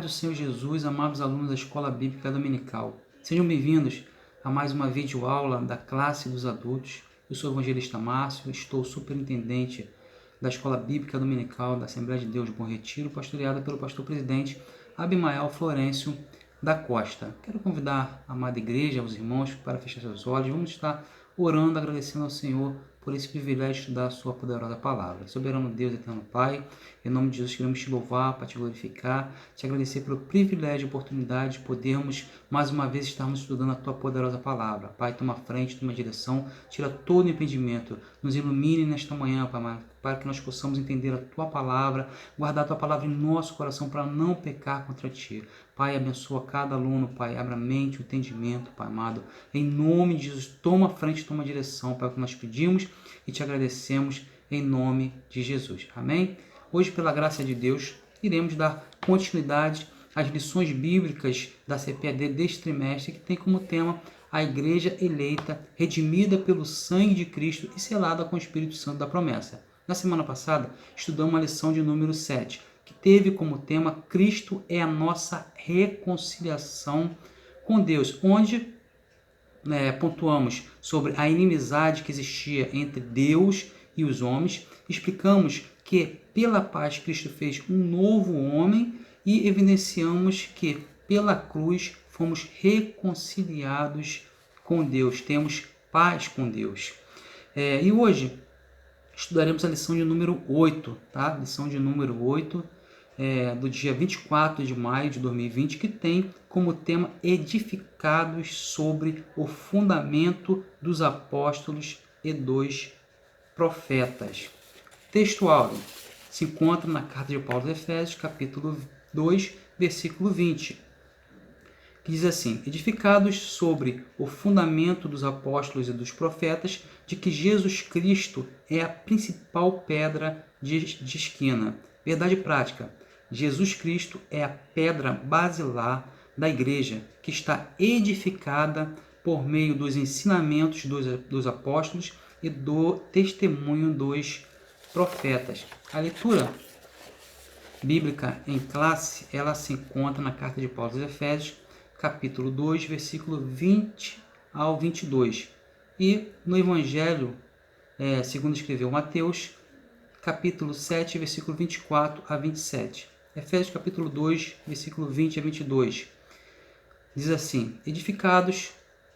do Senhor Jesus, amados alunos da Escola Bíblica Dominical. Sejam bem-vindos a mais uma videoaula da classe dos adultos. Eu sou o evangelista Márcio, estou superintendente da Escola Bíblica Dominical da Assembleia de Deus de Bom Retiro, pastoreada pelo pastor-presidente Abimael Florencio da Costa. Quero convidar a amada igreja, os irmãos, para fechar seus olhos. Vamos estar orando, agradecendo ao Senhor por esse privilégio de estudar a sua poderosa palavra. Soberano Deus, eterno Pai, em nome de Jesus queremos te louvar, para te glorificar, te agradecer pelo privilégio e oportunidade de podermos mais uma vez estarmos estudando a tua poderosa palavra. Pai, toma frente, toma direção, tira todo o impedimento, nos ilumine nesta manhã, Pai, para que nós possamos entender a tua palavra, guardar a tua palavra em nosso coração para não pecar contra ti. Pai, abençoa cada aluno, Pai, abra a mente, o entendimento, Pai amado. Em nome de Jesus, toma frente, toma direção, Pai, é o que nós pedimos e te agradecemos em nome de Jesus. Amém? Hoje, pela graça de Deus, iremos dar continuidade às lições bíblicas da CPAD deste trimestre, que tem como tema a Igreja eleita, redimida pelo sangue de Cristo e selada com o Espírito Santo da promessa. Na semana passada, estudamos a lição de número 7, que teve como tema Cristo é a nossa reconciliação com Deus, onde pontuamos sobre a inimizade que existia entre Deus e os homens, explicamos que pela paz Cristo fez um novo homem e evidenciamos que pela cruz fomos reconciliados com Deus, temos paz com Deus. E hoje estudaremos a lição de número 8, tá? Lição de número 8, do dia 24 de maio de 2020, que tem como tema edificados sobre o fundamento dos apóstolos e dos profetas. Texto áureo se encontra na carta de Paulo aos Efésios, capítulo 2, versículo 20, que diz assim: edificados sobre o fundamento dos apóstolos e dos profetas, de que Jesus Cristo é a principal pedra de esquina. Verdade prática: Jesus Cristo é a pedra basilar da igreja, que está edificada por meio dos ensinamentos dos apóstolos e do testemunho dos profetas. A leitura bíblica em classe, ela se encontra na carta de Paulo aos Efésios, capítulo 2, versículo 20 ao 22. E no Evangelho, segundo escreveu Mateus, capítulo 7, versículo 24 a 27. Efésios capítulo 2, versículo 20 a 22. Diz assim: edificados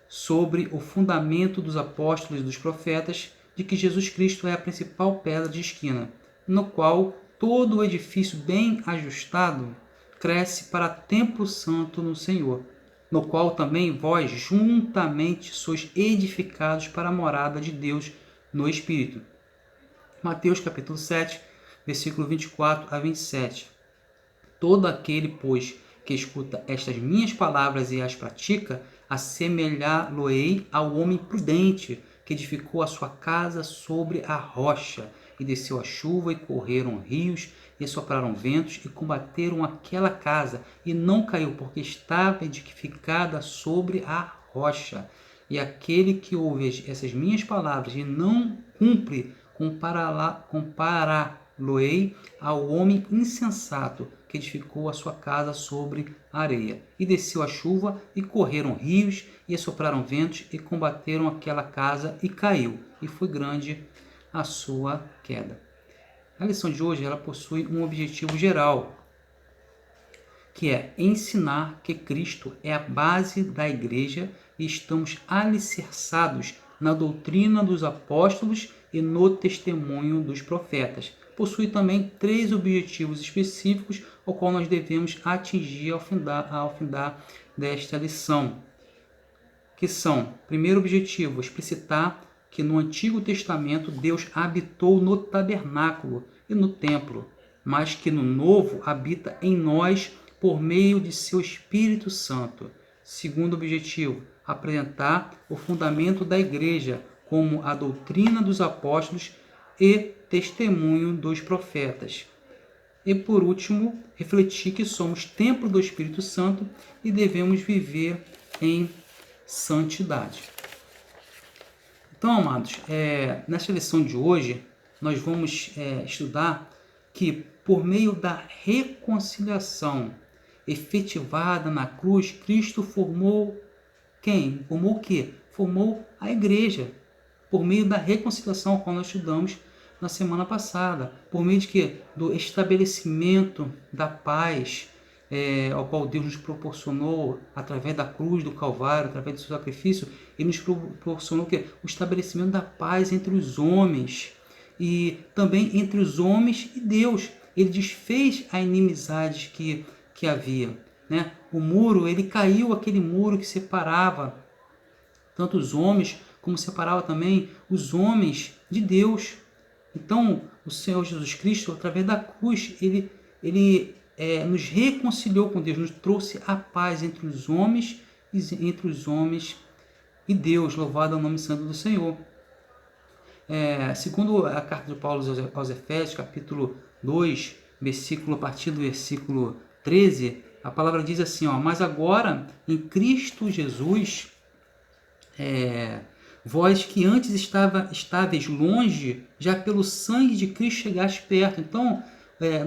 sobre o fundamento dos apóstolos e dos profetas, de que Jesus Cristo é a principal pedra de esquina, no qual todo o edifício bem ajustado cresce para templo santo no Senhor, no qual também vós juntamente sois edificados para a morada de Deus no Espírito. Mateus capítulo 7, versículo 24 a 27. Todo aquele, pois, que escuta estas minhas palavras e as pratica, assemelhá-lo-ei ao homem prudente, que edificou a sua casa sobre a rocha, e desceu a chuva, e correram rios, e sopraram ventos, e combateram aquela casa, e não caiu, porque estava edificada sobre a rocha. E aquele que ouve essas minhas palavras e não cumpre, compará-lo-ei ao homem insensato, que edificou a sua casa sobre a areia. E desceu a chuva, e correram rios, e sopraram ventos, e combateram aquela casa, e caiu, e foi grande a sua queda. A lição de hoje ela possui um objetivo geral, que é ensinar que Cristo é a base da igreja e estamos alicerçados na doutrina dos apóstolos e no testemunho dos profetas. Possui também 3 objetivos específicos, ao qual nós devemos atingir ao findar desta lição, que são: primeiro objetivo, explicitar que no Antigo Testamento Deus habitou no tabernáculo e no templo, mas que no Novo habita em nós por meio de seu Espírito Santo. Segundo objetivo, apresentar o fundamento da igreja como a doutrina dos apóstolos e testemunho dos profetas. E por último, refletir que somos templo do Espírito Santo e devemos viver em santidade. Então, amados, nessa lição de hoje, nós vamos estudar que por meio da reconciliação efetivada na cruz, Cristo formou quem? Formou o quê? Formou a igreja, por meio da reconciliação, como nós estudamos na semana passada, por meio de quê? Do estabelecimento da paz, ao qual Deus nos proporcionou através da cruz do Calvário, através do seu sacrifício. Ele nos proporcionou o quê? O estabelecimento da paz entre os homens e também entre os homens e Deus. Ele desfez a inimizade que havia, né? O muro, ele caiu, aquele muro que separava tanto os homens como separava também os homens de Deus. Então, o Senhor Jesus Cristo, através da cruz, ele nos reconciliou com Deus, nos trouxe a paz entre os homens e Deus. Louvado é o nome santo do Senhor. Segundo a carta de Paulo aos Efésios, capítulo 2, a partir do versículo 13, a palavra diz assim, mas agora, em Cristo Jesus, vós que antes estáveis longe, já pelo sangue de Cristo chegaste perto. Então,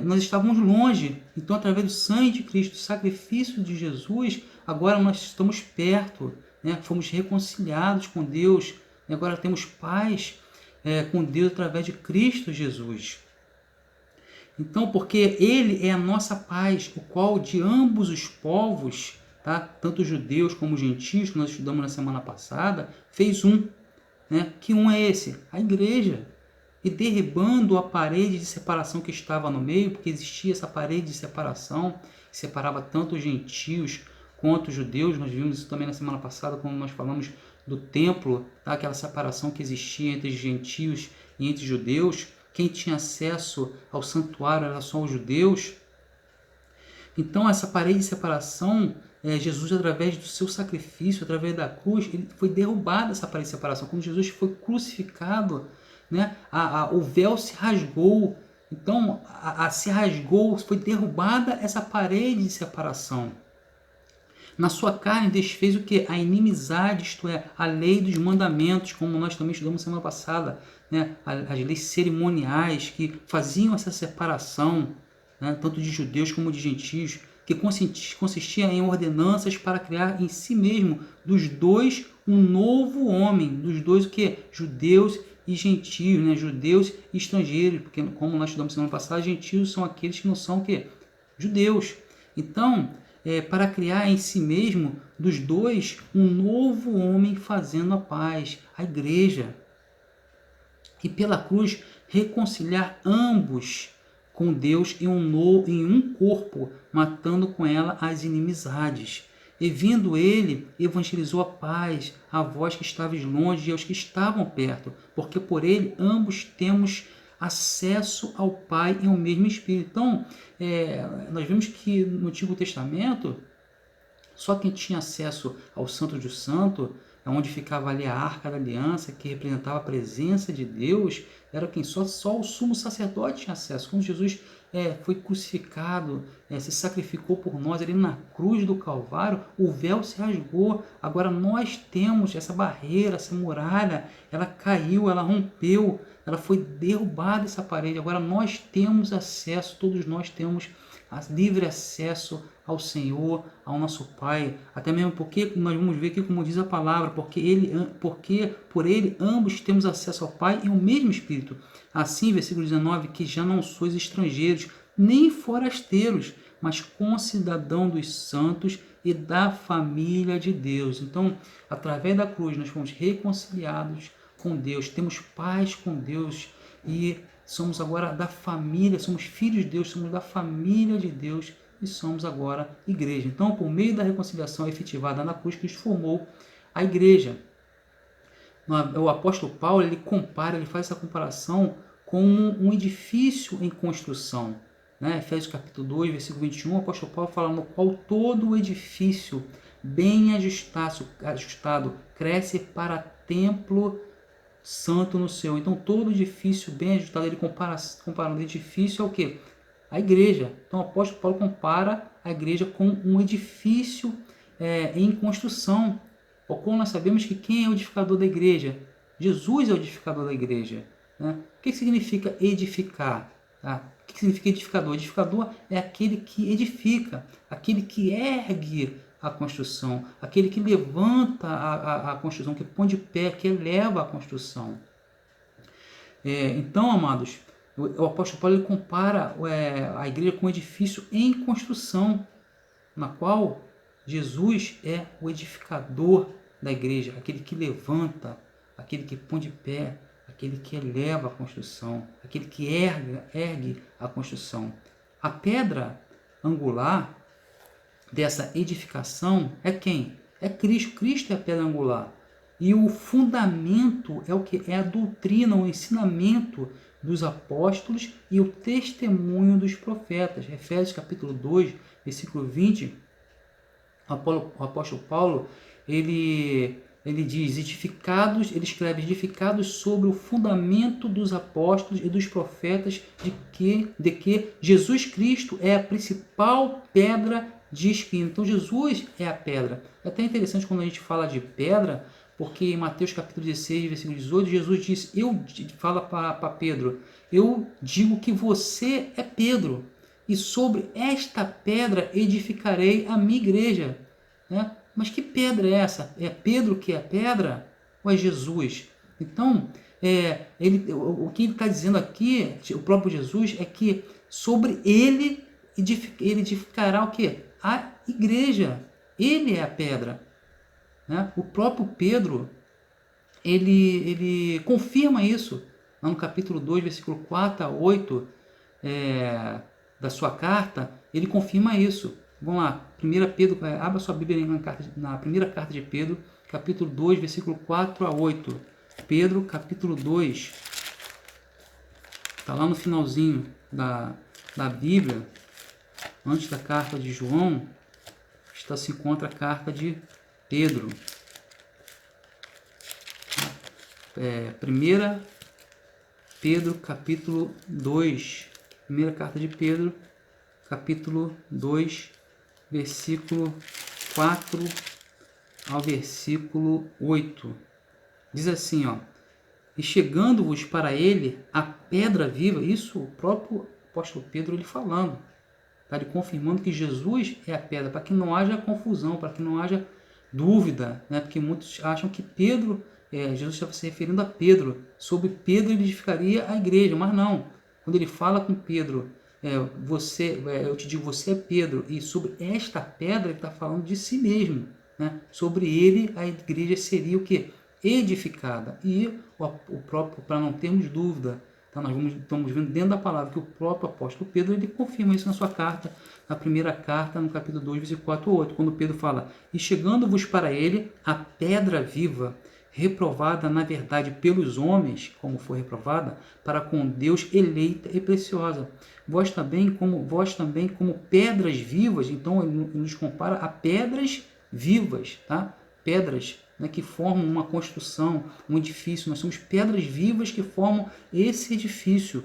nós estávamos longe. Então, através do sangue de Cristo, do sacrifício de Jesus, agora nós estamos perto, né? Fomos reconciliados com Deus. E agora temos paz com Deus através de Cristo Jesus. Então, porque Ele é a nossa paz, o qual de ambos os povos, tá? Tanto judeus como gentios, que nós estudamos na semana passada, fez um. Né? Que um é esse? A igreja. E derribando a parede de separação que estava no meio, porque existia essa parede de separação, que separava tanto os gentios quanto os judeus. Nós vimos isso também na semana passada, quando nós falamos do templo, tá? Aquela separação que existia entre os gentios e entre os judeus. Quem tinha acesso ao santuário era só os judeus. Então, essa parede de separação, Jesus, através do seu sacrifício, através da cruz, ele foi derrubado, essa parede de separação. Quando Jesus foi crucificado, né, o véu se rasgou. Então, se rasgou, foi derrubada essa parede de separação. Na sua carne desfez o que? A inimizade, isto é, a lei dos mandamentos, como nós também estudamos semana passada, né? As leis cerimoniais que faziam essa separação, né? Tanto de judeus como de gentios, que consistia em ordenanças para criar em si mesmo dos dois um novo homem, dos dois o que? Judeus e gentios, né? Judeus e estrangeiros, porque como nós estudamos semana passada, gentios são aqueles que não são o que? Judeus. Então, para criar em si mesmo dos dois um novo homem fazendo a paz, a igreja. E pela cruz reconciliar ambos com Deus em um corpo, matando com ela as inimizades. E vindo ele, evangelizou a paz a vós que estavais longe e aos que estavam perto, porque por ele ambos temos acesso ao Pai em um mesmo Espírito. Então, nós vemos que no Antigo Testamento, só quem tinha acesso ao Santo dos Santos, onde ficava ali a Arca da Aliança, que representava a presença de Deus, era quem? Só o sumo sacerdote tinha acesso. Quando Jesus foi crucificado, se sacrificou por nós ali na cruz do Calvário, o véu se rasgou. Agora nós temos essa barreira, essa muralha, ela caiu, ela rompeu, ela foi derrubada essa parede. Agora nós temos acesso, todos nós temos livre acesso ao Senhor, ao nosso Pai, até mesmo porque nós vamos ver aqui como diz a palavra, porque por ele ambos temos acesso ao Pai em um mesmo Espírito. Assim, versículo 19, que já não sois estrangeiros, nem forasteiros, mas concidadão dos santos e da família de Deus. Então, através da cruz, nós fomos reconciliados com Deus, temos paz com Deus e somos agora da família, somos filhos de Deus, somos da família de Deus e somos agora igreja. Então, por meio da reconciliação efetivada na cruz, Cristo formou a igreja. O apóstolo Paulo, ele faz essa comparação com um edifício em construção. Né? Efésios capítulo 2, versículo 21, o apóstolo Paulo fala no qual todo o edifício bem ajustado cresce para templo santo no céu. Então, todo edifício bem ajustado, ele comparando o edifício ao quê? A igreja. Então, o apóstolo Paulo compara a igreja com um edifício em construção. Ou como nós sabemos que quem é o edificador da igreja? Jesus é o edificador da igreja. Né? O que significa edificar? Tá? O que significa edificador? Edificador é aquele que edifica, aquele que ergue a construção, aquele que levanta a construção, que põe de pé, que eleva a construção. Então, amados, o apóstolo Paulo ele compara a igreja com um edifício em construção, na qual Jesus é o edificador da igreja, aquele que levanta, aquele que põe de pé, aquele que eleva a construção, aquele que ergue a construção. A pedra angular dessa edificação é quem? É Cristo. Cristo é a pedra angular. E o fundamento é o que? É a doutrina, o ensinamento dos apóstolos e o testemunho dos profetas. Efésios capítulo 2, versículo 20, o apóstolo Paulo, ele diz, ele escreve, edificados sobre o fundamento dos apóstolos e dos profetas, de que Jesus Cristo é a principal pedra de esquina. Então Jesus é a pedra. É até interessante quando a gente fala de pedra, porque em Mateus capítulo 16, versículo 18, Jesus diz, fala para Pedro, eu digo que você é Pedro, e sobre esta pedra edificarei a minha igreja. Né? Mas que pedra é essa? É Pedro que é a pedra? Ou é Jesus? Então, o que ele está dizendo aqui, o próprio Jesus, é que sobre ele edificará o quê? A igreja. Ele é a pedra. Né? O próprio Pedro, ele confirma isso. Lá no capítulo 2, versículo 4 a 8 da sua carta, ele confirma isso. Vamos lá, 1 Pedro, abra sua Bíblia na primeira carta de Pedro, capítulo 2, versículo 4 a 8. Pedro, capítulo 2, está lá no finalzinho da Bíblia, antes da carta de João, se encontra a carta de Pedro. 1 Pedro, capítulo 2, primeira carta de Pedro, capítulo 2, versículo 4 ao versículo 8. Diz assim, ó, e chegando-vos para ele a pedra viva, isso o próprio apóstolo Pedro ele falando, tá? Ele confirmando que Jesus é a pedra, para que não haja confusão, para que não haja dúvida, né? Porque muitos acham que Pedro, Jesus estava se referindo a Pedro, sobre Pedro ele edificaria a igreja, mas não. Quando ele fala com Pedro, eu te digo, você é Pedro, e sobre esta pedra ele está falando de si mesmo, né? Sobre ele a igreja seria o que? Edificada. E o próprio, para não termos dúvida, então nós estamos vendo dentro da palavra que o próprio apóstolo Pedro ele confirma isso na sua carta, na primeira carta, no capítulo 2, versículo 4 a 8, quando Pedro fala, e chegando-vos para ele a pedra viva, reprovada na verdade pelos homens, como foi reprovada, para com Deus eleita e preciosa. Vós também como pedras vivas, então ele nos compara a pedras vivas, tá? Pedras, né, que formam uma construção, um edifício. Nós somos pedras vivas que formam esse edifício.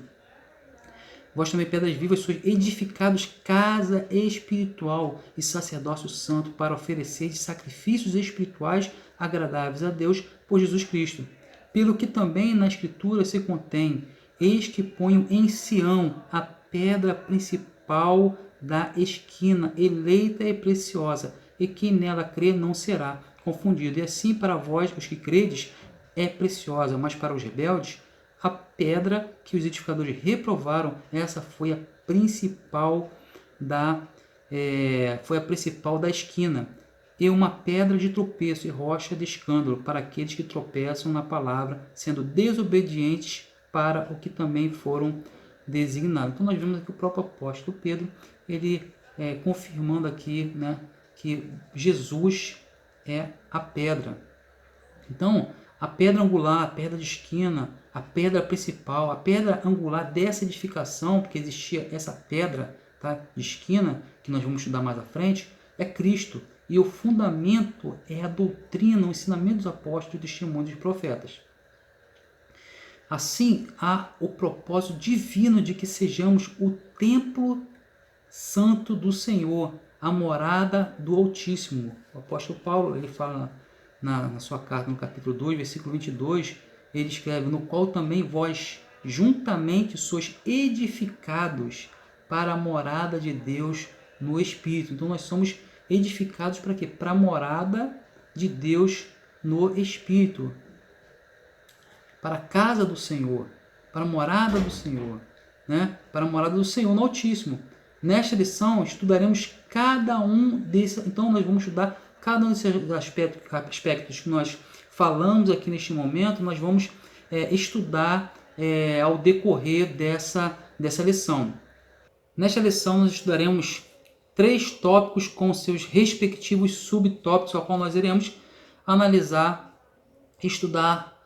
Vós também, pedras vivas, sois edificados casa espiritual e sacerdócio santo para oferecer sacrifícios espirituais agradáveis a Deus por Jesus Cristo. Pelo que também na Escritura se contém, eis que ponho em Sião a pedra principal da esquina, eleita e preciosa, e quem nela crê não será confundido. E assim para vós, os que credes, é preciosa, mas para os rebeldes, a pedra que os edificadores reprovaram, essa foi a principal da esquina, e uma pedra de tropeço e rocha de escândalo para aqueles que tropeçam na palavra, sendo desobedientes para o que também foram designados. Então nós vemos aqui o próprio apóstolo Pedro, ele confirmando aqui, né, que Jesus é a pedra. Então, a pedra angular, a pedra de esquina, a pedra principal, a pedra angular dessa edificação, porque existia essa pedra, tá, de esquina, que nós vamos estudar mais à frente, é Cristo. E o fundamento é a doutrina, o ensinamento dos apóstolos e o testemunho dos profetas. Assim, há o propósito divino de que sejamos o templo santo do Senhor, a morada do Altíssimo. O apóstolo Paulo, ele fala na sua carta, no capítulo 2, versículo 22, ele escreve, no qual também vós juntamente sois edificados para a morada de Deus no Espírito. Então nós somos edificados para quê? Para a morada de Deus no Espírito. Para a casa do Senhor, para a morada do Senhor, né? Para a morada do Senhor no Altíssimo. Nesta lição estudaremos cada um desses. Então nós vamos estudar cada um desses aspectos que nós falamos aqui neste momento. Nós vamos estudar ao decorrer dessa lição. Nesta lição nós estudaremos 3 tópicos com seus respectivos subtópicos, ao qual nós iremos analisar e estudar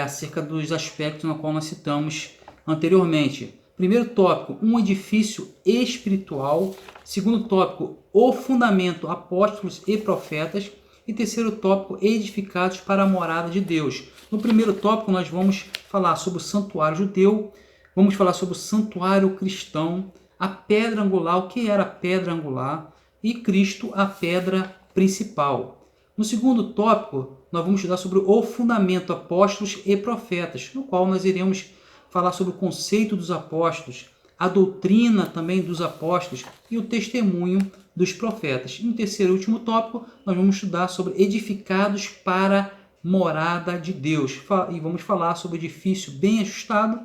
acerca dos aspectos no qual nós citamos anteriormente. Primeiro tópico, um edifício espiritual. Segundo tópico, o fundamento, apóstolos e profetas. E terceiro tópico, edificados para a morada de Deus. No primeiro tópico nós vamos falar sobre o santuário judeu, vamos falar sobre o santuário cristão, a pedra angular, o que era a pedra angular, e Cristo, a pedra principal. No segundo tópico, nós vamos estudar sobre o fundamento, apóstolos e profetas, no qual nós iremos falar sobre o conceito dos apóstolos, a doutrina também dos apóstolos e o testemunho dos profetas. E no terceiro e último tópico, nós vamos estudar sobre edificados para morada de Deus. E vamos falar sobre o edifício bem ajustado,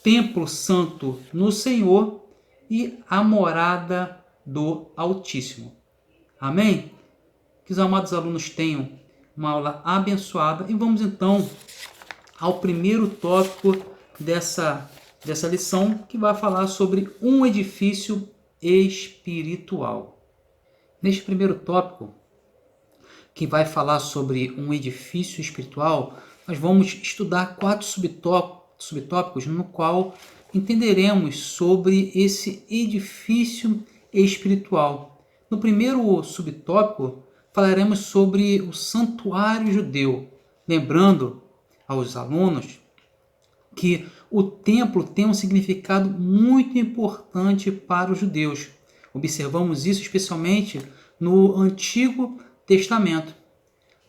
templo santo no Senhor e a morada do Altíssimo. Amém? Que os amados alunos tenham uma aula abençoada. E vamos então ao primeiro tópico dessa lição, que vai falar sobre um edifício espiritual. Neste primeiro tópico, que vai falar sobre um edifício espiritual, nós vamos estudar 4 subtópicos no qual entenderemos sobre esse edifício espiritual. No primeiro subtópico, falaremos sobre o santuário judeu, lembrando aos alunos que o templo tem um significado muito importante para os judeus. Observamos isso especialmente no Antigo Testamento.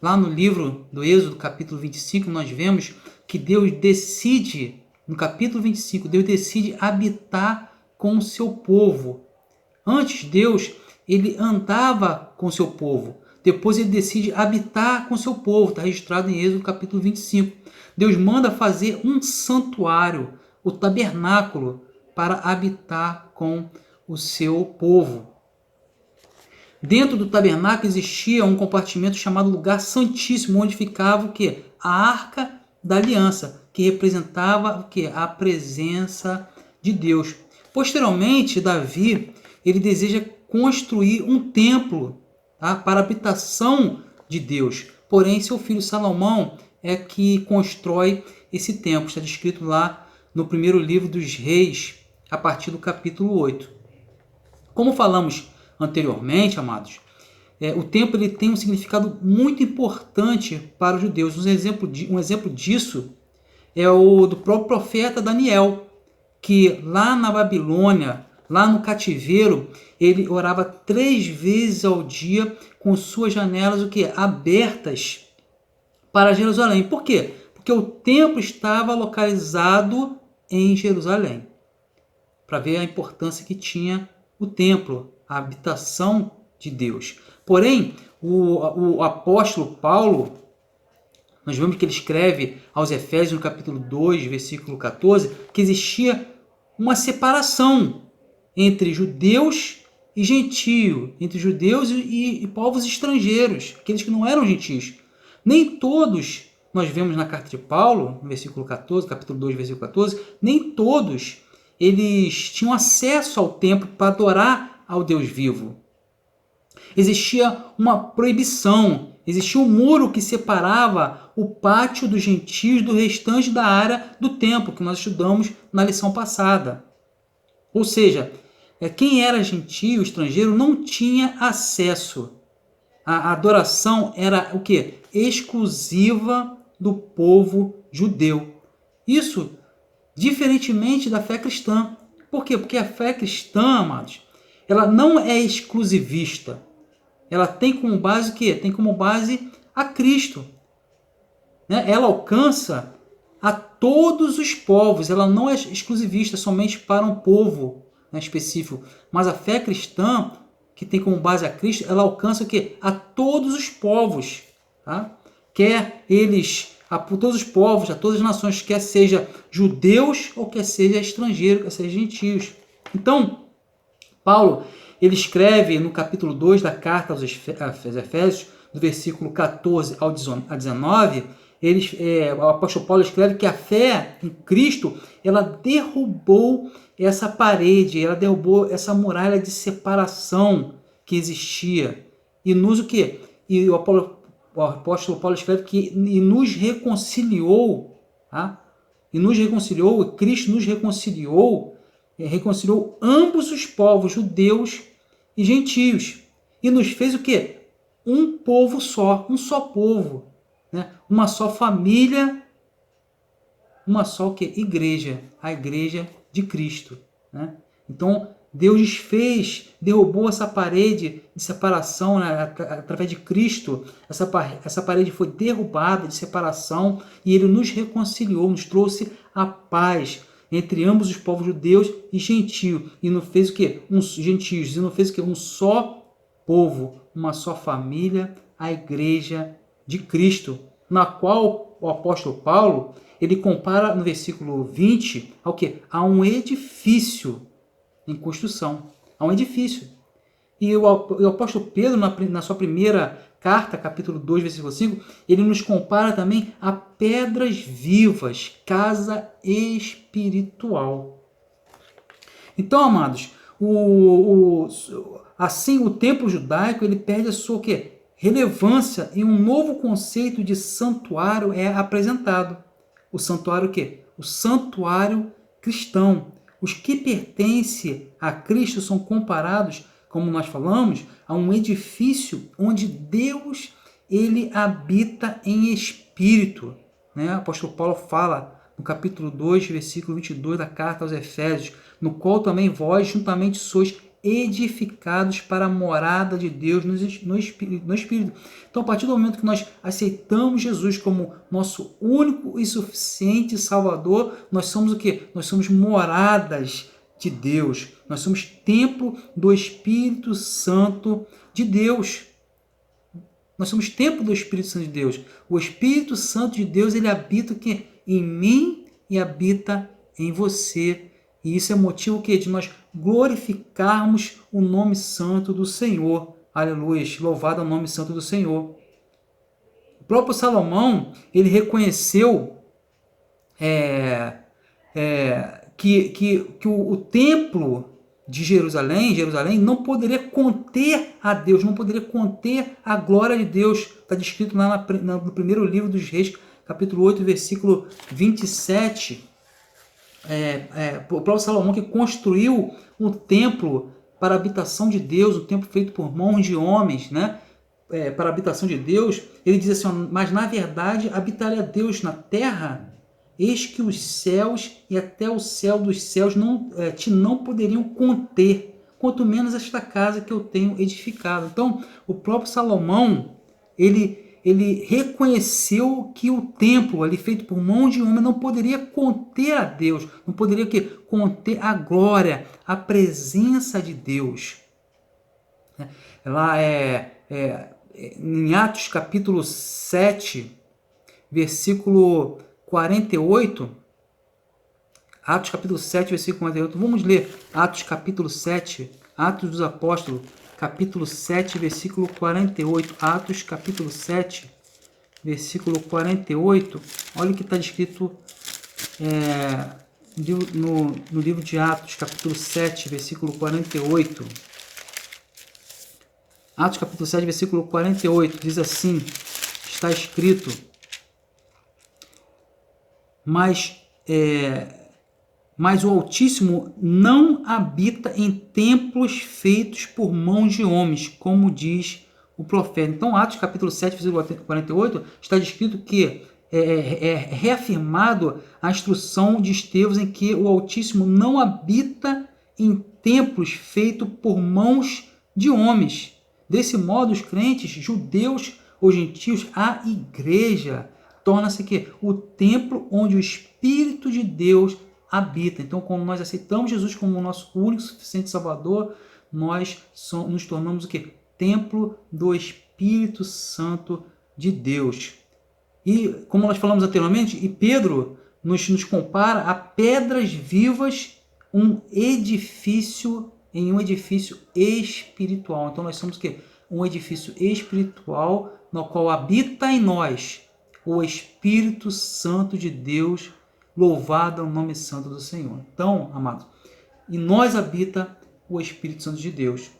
Lá no livro do Êxodo, capítulo 25, nós vemos que Deus decide, no capítulo 25, Deus decide habitar com o seu povo. Antes, Deus, ele andava com o seu povo. Depois ele decide habitar com o seu povo. Está registrado em Êxodo, capítulo 25. Deus manda fazer um santuário, o tabernáculo, para habitar com o seu povo. Dentro do tabernáculo existia um compartimento chamado Lugar Santíssimo, onde ficava o quê? A Arca da Aliança, que representava o quê? A presença de Deus. Posteriormente, Davi, ele deseja construir um templo, tá? Para a habitação de Deus. Porém, seu filho Salomão é que constrói esse templo. Está descrito lá no primeiro livro dos Reis, a partir do capítulo 8. Como falamos anteriormente, amados, o templo ele tem um significado muito importante para os judeus. Um exemplo disso é o do próprio profeta Daniel, que lá na Babilônia, lá no cativeiro, ele orava 3 vezes ao dia com suas janelas abertas para Jerusalém. Por quê? Porque o templo estava localizado em Jerusalém. Para ver a importância que tinha o templo, a habitação de Deus. Porém, o apóstolo Paulo, nós vemos que ele escreve aos Efésios, no capítulo 2, versículo 14, que existia uma separação entre judeus e gentios, entre judeus e povos estrangeiros, aqueles que não eram gentios. Nem todos, nós vemos na carta de Paulo, no versículo 14, capítulo 2, versículo 14, nem todos eles tinham acesso ao templo para adorar ao Deus vivo. Existia uma proibição, existia um muro que separava o pátio dos gentios do restante da área do templo, que nós estudamos na lição passada. Ou seja, quem era gentio, estrangeiro, não tinha acesso. A adoração era o quê? Exclusiva do povo judeu. Isso diferentemente da fé cristã. Por quê? Porque a fé cristã, amados, ela não é exclusivista. Ela tem como base o quê? Tem como base a Cristo. Ela alcança a todos os povos. Ela não é exclusivista somente para um povo, né, específico, mas a fé cristã, que tem como base a Cristo, ela alcança o quê? A todos os povos, tá? Quer eles, a todos os povos, a todas as nações, quer seja judeus ou quer seja estrangeiro, quer seja gentios. Então, Paulo, ele escreve no capítulo 2 da carta aos Efésios, do versículo 14 ao 19, o apóstolo Paulo escreve que a fé em Cristo, ela derrubou essa parede, ela derrubou essa muralha de separação que existia. E nos o quê? E o apóstolo Paulo escreve que e nos reconciliou, tá? E nos reconciliou, Cristo nos reconciliou, reconciliou ambos os povos, judeus e gentios. E nos fez o quê? Um povo só, um só povo, né? Uma só família, uma só o quê? Igreja, a igreja de Cristo, né? Então, Deus desfez, derrubou essa parede de separação, né? Através de Cristo. Essa parede foi derrubada de separação e Ele nos reconciliou, nos trouxe a paz entre ambos os povos judeus e gentios. E não fez o quê? Gentios. E não fez o quê? Um só povo, uma só família, a igreja de Cristo, na qual o apóstolo Paulo, ele compara no versículo 20 ao quê? A um edifício em construção, a um edifício. E o apóstolo Pedro, na sua primeira carta, capítulo 2, versículo 5, ele nos compara também a pedras vivas, casa espiritual. Então, amados, assim o templo judaico ele perde a sua quê? Relevância e um novo conceito de santuário é apresentado. O santuário o quê? O santuário cristão. Os que pertencem a Cristo são comparados, como nós falamos, a um edifício onde Deus ele habita em espírito, né? O apóstolo Paulo fala no capítulo 2, versículo 22 da carta aos Efésios, no qual também vós juntamente sois edificados para a morada de Deus no Espírito. Então, a partir do momento que nós aceitamos Jesus como nosso único e suficiente Salvador, nós somos o quê? Nós somos moradas de Deus. Nós somos templo do Espírito Santo de Deus. Nós somos templo do Espírito Santo de Deus. O Espírito Santo de Deus, ele habita o quê? Em mim e habita em você. E isso é motivo que de nós glorificarmos o nome santo do Senhor. Aleluia, louvado é o nome santo do Senhor. O próprio Salomão, ele reconheceu que o templo de Jerusalém não poderia conter a Deus, não poderia conter a glória de Deus. Está descrito lá no primeiro livro dos Reis, capítulo 8, versículo 27. O próprio Salomão que construiu um templo para a habitação de Deus, um templo feito por mãos de homens, né? Para a habitação de Deus, ele diz assim, mas na verdade habitaria Deus na terra, eis que os céus e até o céu dos céus não poderiam conter, quanto menos esta casa que eu tenho edificado. Então, o próprio Salomão, ele reconheceu que o templo ali feito por mão de homem não poderia conter a Deus, não poderia conter a glória, a presença de Deus. Lá em Atos capítulo 7, versículo 48, Atos capítulo 7, versículo 48, vamos ler Atos capítulo 7, Atos dos Apóstolos, capítulo 7, versículo 48, Atos, capítulo 7, versículo 48, olha o que está escrito no livro de Atos, capítulo 7, versículo 48. Atos, capítulo 7, versículo 48, diz assim, está escrito, mas o Altíssimo não habita em templos feitos por mãos de homens, como diz o profeta. Então, Atos capítulo 7, versículo 48, está descrito que é reafirmado a instrução de Estevão em que o Altíssimo não habita em templos feitos por mãos de homens. Desse modo, os crentes, judeus ou gentios, a igreja, torna-se que o templo onde o Espírito de Deus habita. Então, quando nós aceitamos Jesus como o nosso único e suficiente Salvador, nós nos tornamos o quê? Templo do Espírito Santo de Deus. E, como nós falamos anteriormente, e Pedro nos compara a pedras vivas em um edifício espiritual. Então, nós somos o quê? Um edifício espiritual no qual habita em nós o Espírito Santo de Deus. Louvado é o nome santo do Senhor. Então, amados, em nós habita o Espírito Santo de Deus.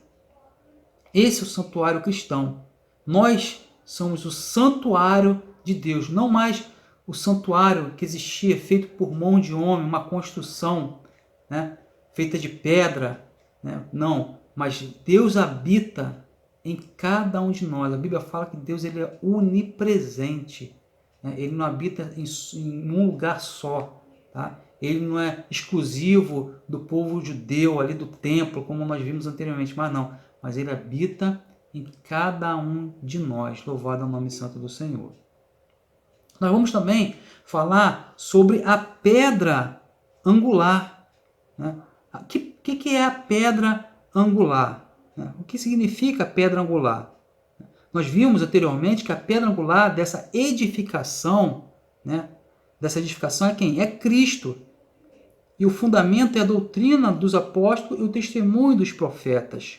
Esse é o santuário cristão. Nós somos o santuário de Deus, não mais o santuário que existia, feito por mão de homem, uma construção, né, feita de pedra. Né? Não, mas Deus habita em cada um de nós. A Bíblia fala que Deus ele é onipresente. Ele não habita em um lugar só, tá? Ele não é exclusivo do povo judeu, ali do templo, como nós vimos anteriormente, mas ele habita em cada um de nós. Louvado é o nome santo do Senhor. Nós vamos também falar sobre a pedra angular. Né? O que é a pedra angular? O que significa a pedra angular? Nós vimos anteriormente que a pedra angular dessa edificação, né, é quem? É Cristo. E o fundamento é a doutrina dos apóstolos e o testemunho dos profetas.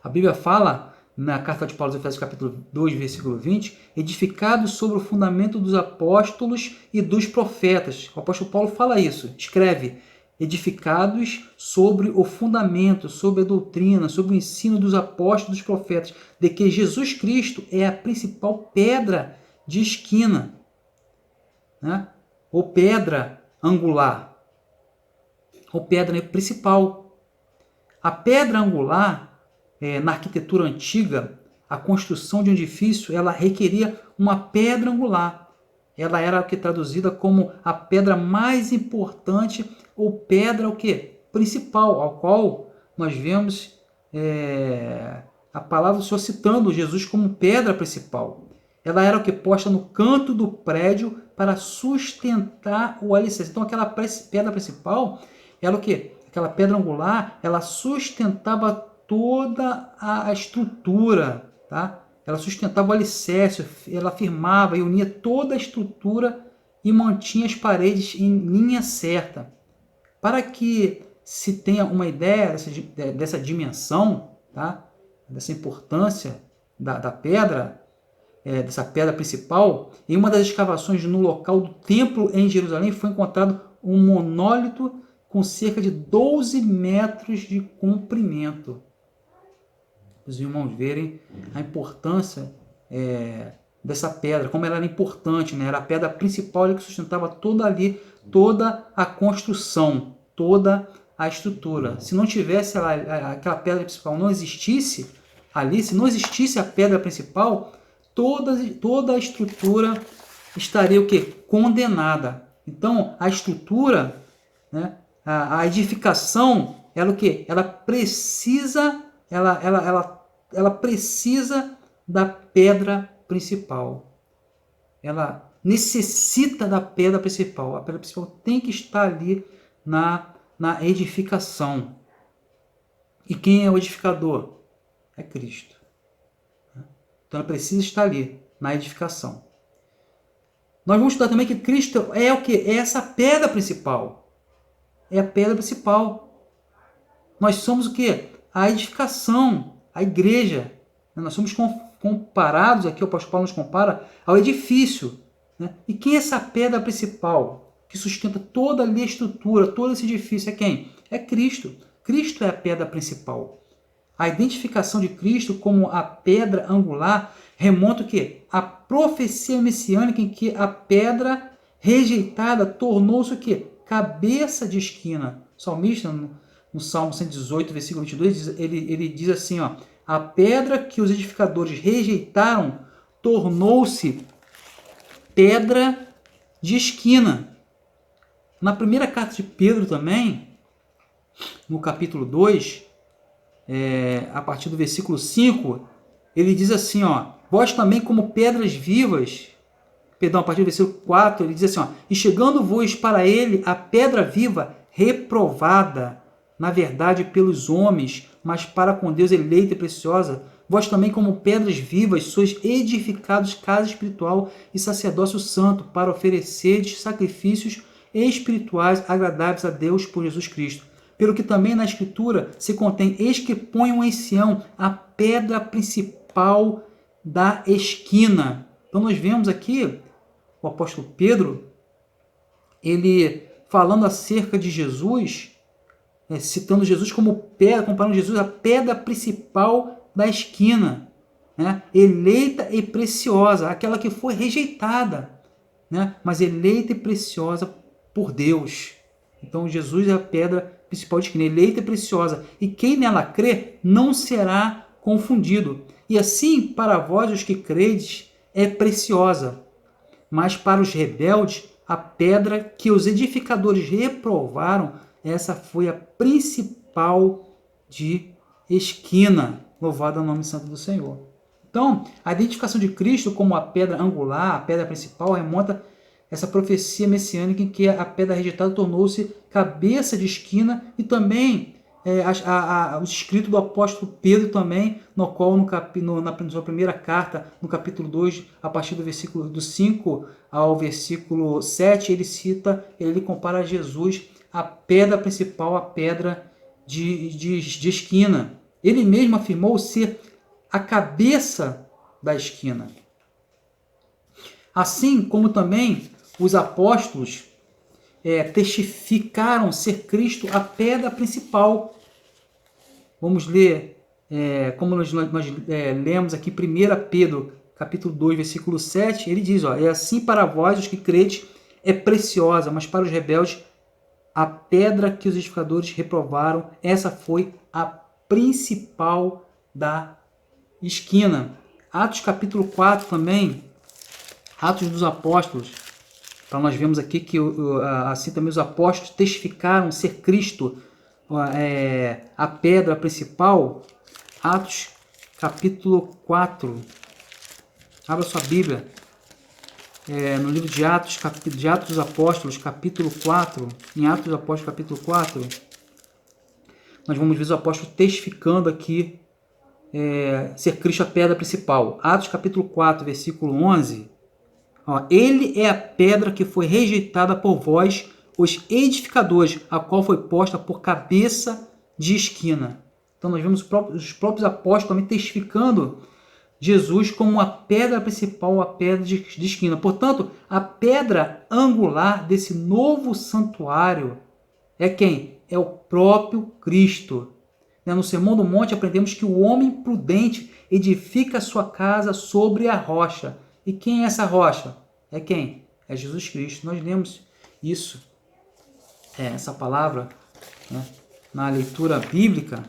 A Bíblia fala, na carta de Paulo aos Efésios, capítulo 2, versículo 20, edificados sobre o fundamento dos apóstolos e dos profetas. O apóstolo Paulo fala isso, escreve, edificados sobre o fundamento, sobre a doutrina, sobre o ensino dos apóstolos e dos profetas, de que Jesus Cristo é a principal pedra de esquina, né? Ou pedra angular, ou pedra principal. A pedra angular, na arquitetura antiga, a construção de um edifício, ela requeria uma pedra angular. Ela era o que traduzida como a pedra mais importante ou pedra o quê? Principal, ao qual nós vemos a palavra do Senhor citando Jesus como pedra principal. Ela era o que? Posta no canto do prédio para sustentar o alicerce. Então aquela pedra principal, ela o quê? Aquela pedra angular, ela sustentava toda a estrutura, tá? Ela sustentava o alicerce, ela firmava e unia toda a estrutura e mantinha as paredes em linha certa. Para que se tenha uma ideia dessa dimensão, tá? Dessa importância da pedra, dessa pedra principal, em uma das escavações no local do templo em Jerusalém foi encontrado um monólito com cerca de 12 metros de comprimento. Os irmãos verem a importância dessa pedra, como ela era importante, né? Era a pedra principal que sustentava toda a construção, toda a estrutura. Se não tivesse aquela pedra principal, não existisse ali, se não existisse a pedra principal, toda a estrutura estaria o quê? Condenada. Então, a estrutura, né? A edificação, ela o quê? Ela precisa da pedra principal. Ela necessita da pedra principal. A pedra principal tem que estar ali na edificação. E quem é o edificador? É Cristo. Então ela precisa estar ali, na edificação. Nós vamos estudar também que Cristo é o quê? É essa pedra principal. É a pedra principal. Nós somos o quê? A edificação, a igreja. Nós somos comparados, aqui o apóstolo Paulo nos compara ao edifício. Né? E quem é essa pedra principal que sustenta toda ali a estrutura, todo esse edifício? É quem? É Cristo. Cristo é a pedra principal. A identificação de Cristo como a pedra angular remonta o quê? A profecia messiânica em que a pedra rejeitada tornou-se o quê? Cabeça de esquina. O salmista, no Salmo 118, versículo 22, ele diz assim, ó, a pedra que os edificadores rejeitaram tornou-se pedra de esquina. Na primeira carta de Pedro também, no capítulo 2, a partir do versículo 5, ele diz assim, ó, vós também como pedras vivas, perdão, a partir do versículo 4, ele diz assim, ó, e chegando-vos para ele a pedra viva, reprovada, na verdade, pelos homens, mas para com Deus eleita e preciosa, vós também, como pedras vivas, sois edificados casa espiritual e sacerdócio santo, para ofereceres sacrifícios espirituais agradáveis a Deus por Jesus Cristo. Pelo que também na Escritura se contém, eis que ponham em Sião a pedra principal da esquina. Então nós vemos aqui o apóstolo Pedro, ele falando acerca de Jesus, citando Jesus como pedra, comparando Jesus à pedra principal da esquina, né? Eleita e preciosa, aquela que foi rejeitada, né? Mas eleita e preciosa por Deus. Então Jesus é a pedra principal da esquina, eleita e preciosa, e quem nela crê não será confundido. E assim, para vós os que credes, é preciosa, mas para os rebeldes, a pedra que os edificadores reprovaram, essa foi a principal de esquina. Louvado é o nome santo do Senhor. Então, a identificação de Cristo como a pedra angular, a pedra principal, remonta essa profecia messiânica em que a pedra rejeitada tornou-se cabeça de esquina, e também o escrito do apóstolo Pedro também, no qual na sua primeira carta, no capítulo 2, a partir do versículo do 5 ao versículo 7, ele compara Jesus a pedra principal, a pedra de esquina. Ele mesmo afirmou ser a cabeça da esquina. Assim como também os apóstolos testificaram ser Cristo a pedra principal. Vamos ler, como nós lemos aqui, 1 Pedro, capítulo 2, versículo 7, ele diz, ó, é assim para vós, os que credes, é preciosa, mas para os rebeldes, a pedra que os edificadores reprovaram, essa foi a principal da esquina. Atos capítulo 4 também, Atos dos Apóstolos, para nós vemos aqui que assim também os apóstolos testificaram ser Cristo a pedra principal. Atos capítulo 4, abra sua Bíblia, no livro de Atos dos Apóstolos, capítulo 4, em Atos dos Apóstolos, capítulo 4, nós vamos ver os apóstolos testificando aqui ser Cristo a pedra principal. Atos capítulo 4, versículo 11, ó, ele é a pedra que foi rejeitada por vós, os edificadores, a qual foi posta por cabeça de esquina. Então nós vemos os próprios apóstolos também testificando Jesus como a pedra principal, a pedra de esquina. Portanto, a pedra angular desse novo santuário é quem? É o próprio Cristo. No Sermão do Monte aprendemos que o homem prudente edifica a sua casa sobre a rocha. E quem é essa rocha? É quem? É Jesus Cristo. Nós lemos isso, essa palavra, né, na leitura bíblica,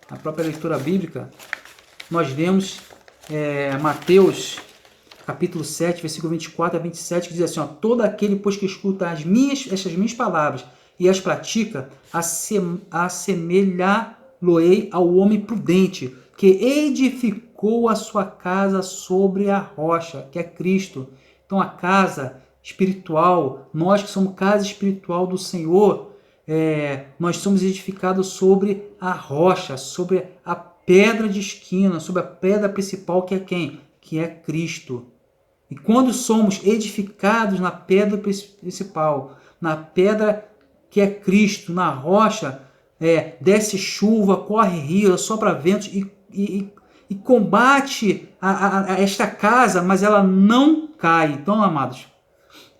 na própria leitura bíblica. Nós vemos Mateus capítulo 7, versículo 24 a 27, que diz assim, ó, todo aquele, pois, que escuta estas minhas palavras e as pratica, assemelhá-lo-ei ao homem prudente, que edificou a sua casa sobre a rocha, que é Cristo. Então a casa espiritual, nós que somos casa espiritual do Senhor, nós somos edificados sobre a rocha, sobre a pedra de esquina, sobre a pedra principal, que é quem? Que é Cristo. E quando somos edificados na pedra principal, na pedra que é Cristo, na rocha, desce chuva, corre rio, sopra ventos e combate esta casa, mas ela não cai. Então, amados,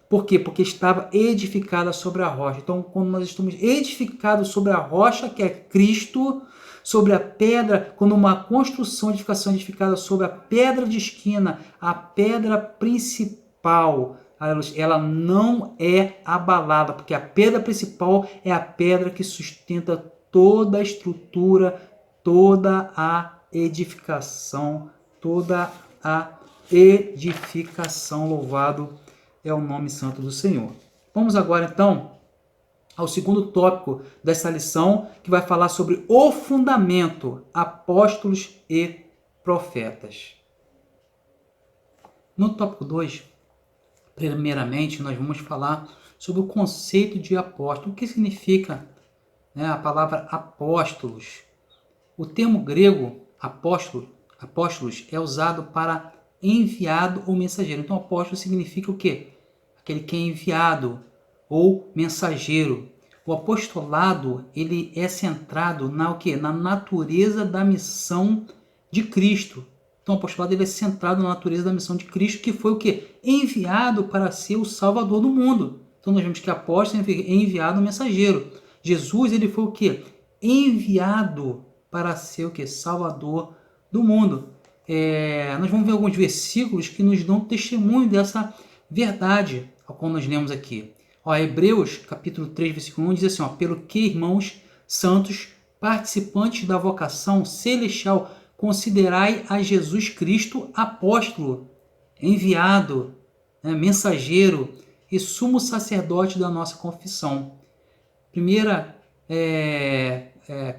por quê? Porque estava edificada sobre a rocha. Então, quando nós estamos edificados sobre a rocha, que é Cristo, sobre a pedra, quando uma construção, edificação edificada sobre a pedra de esquina, a pedra principal, ela não é abalada, porque a pedra principal é a pedra que sustenta toda a estrutura, toda a edificação, louvado é o nome santo do Senhor. Vamos agora então ao segundo tópico dessa lição, que vai falar sobre o fundamento, apóstolos e profetas. No tópico 2, Primeiramente, nós vamos falar sobre o conceito de apóstolo. O que significa, né, a palavra apóstolos? O termo grego apóstolos, é usado para enviado ou mensageiro. Então, apóstolo significa o quê? Aquele que é enviado ou mensageiro. O apostolado, ele é centrado na o quê? Na natureza da missão de Cristo. Então, o apostolado ele é centrado na natureza da missão de Cristo, que foi o quê? Enviado para ser o Salvador do mundo. Então, nós vemos que apóstolo significa enviado, mensageiro. Jesus, ele foi o quê? Enviado para ser o quê? Salvador do mundo. Nós vamos ver alguns versículos que nos dão testemunho dessa verdade, ao qual nós lemos aqui. Hebreus, capítulo 3, versículo 1, diz assim, pelo que, irmãos santos, participantes da vocação celestial, considerai a Jesus Cristo apóstolo, enviado, mensageiro e sumo sacerdote da nossa confissão. Primeira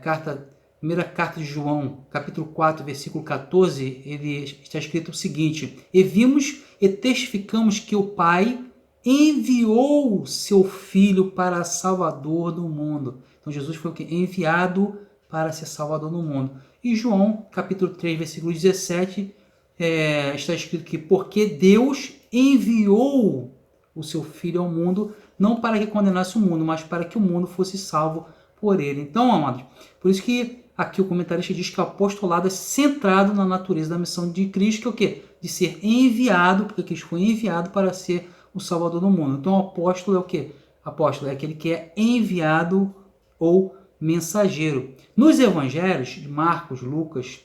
carta de João, capítulo 4, versículo 14, ele está escrito o seguinte: e vimos e testificamos que o Pai enviou seu Filho para Salvador do mundo. Então Jesus foi o que? Enviado para ser Salvador do mundo. E João, capítulo 3, versículo 17, está escrito que porque Deus enviou o seu Filho ao mundo, não para que condenasse o mundo, mas para que o mundo fosse salvo por ele. Então, amados, por isso que aqui o comentarista diz que o apostolado é centrado na natureza da missão de Cristo, que é o quê? De ser enviado, porque Cristo foi enviado para ser o Salvador do mundo. Então, o apóstolo é o quê? Apóstolo é aquele que é enviado ou mensageiro. Nos evangelhos de Marcos, Lucas,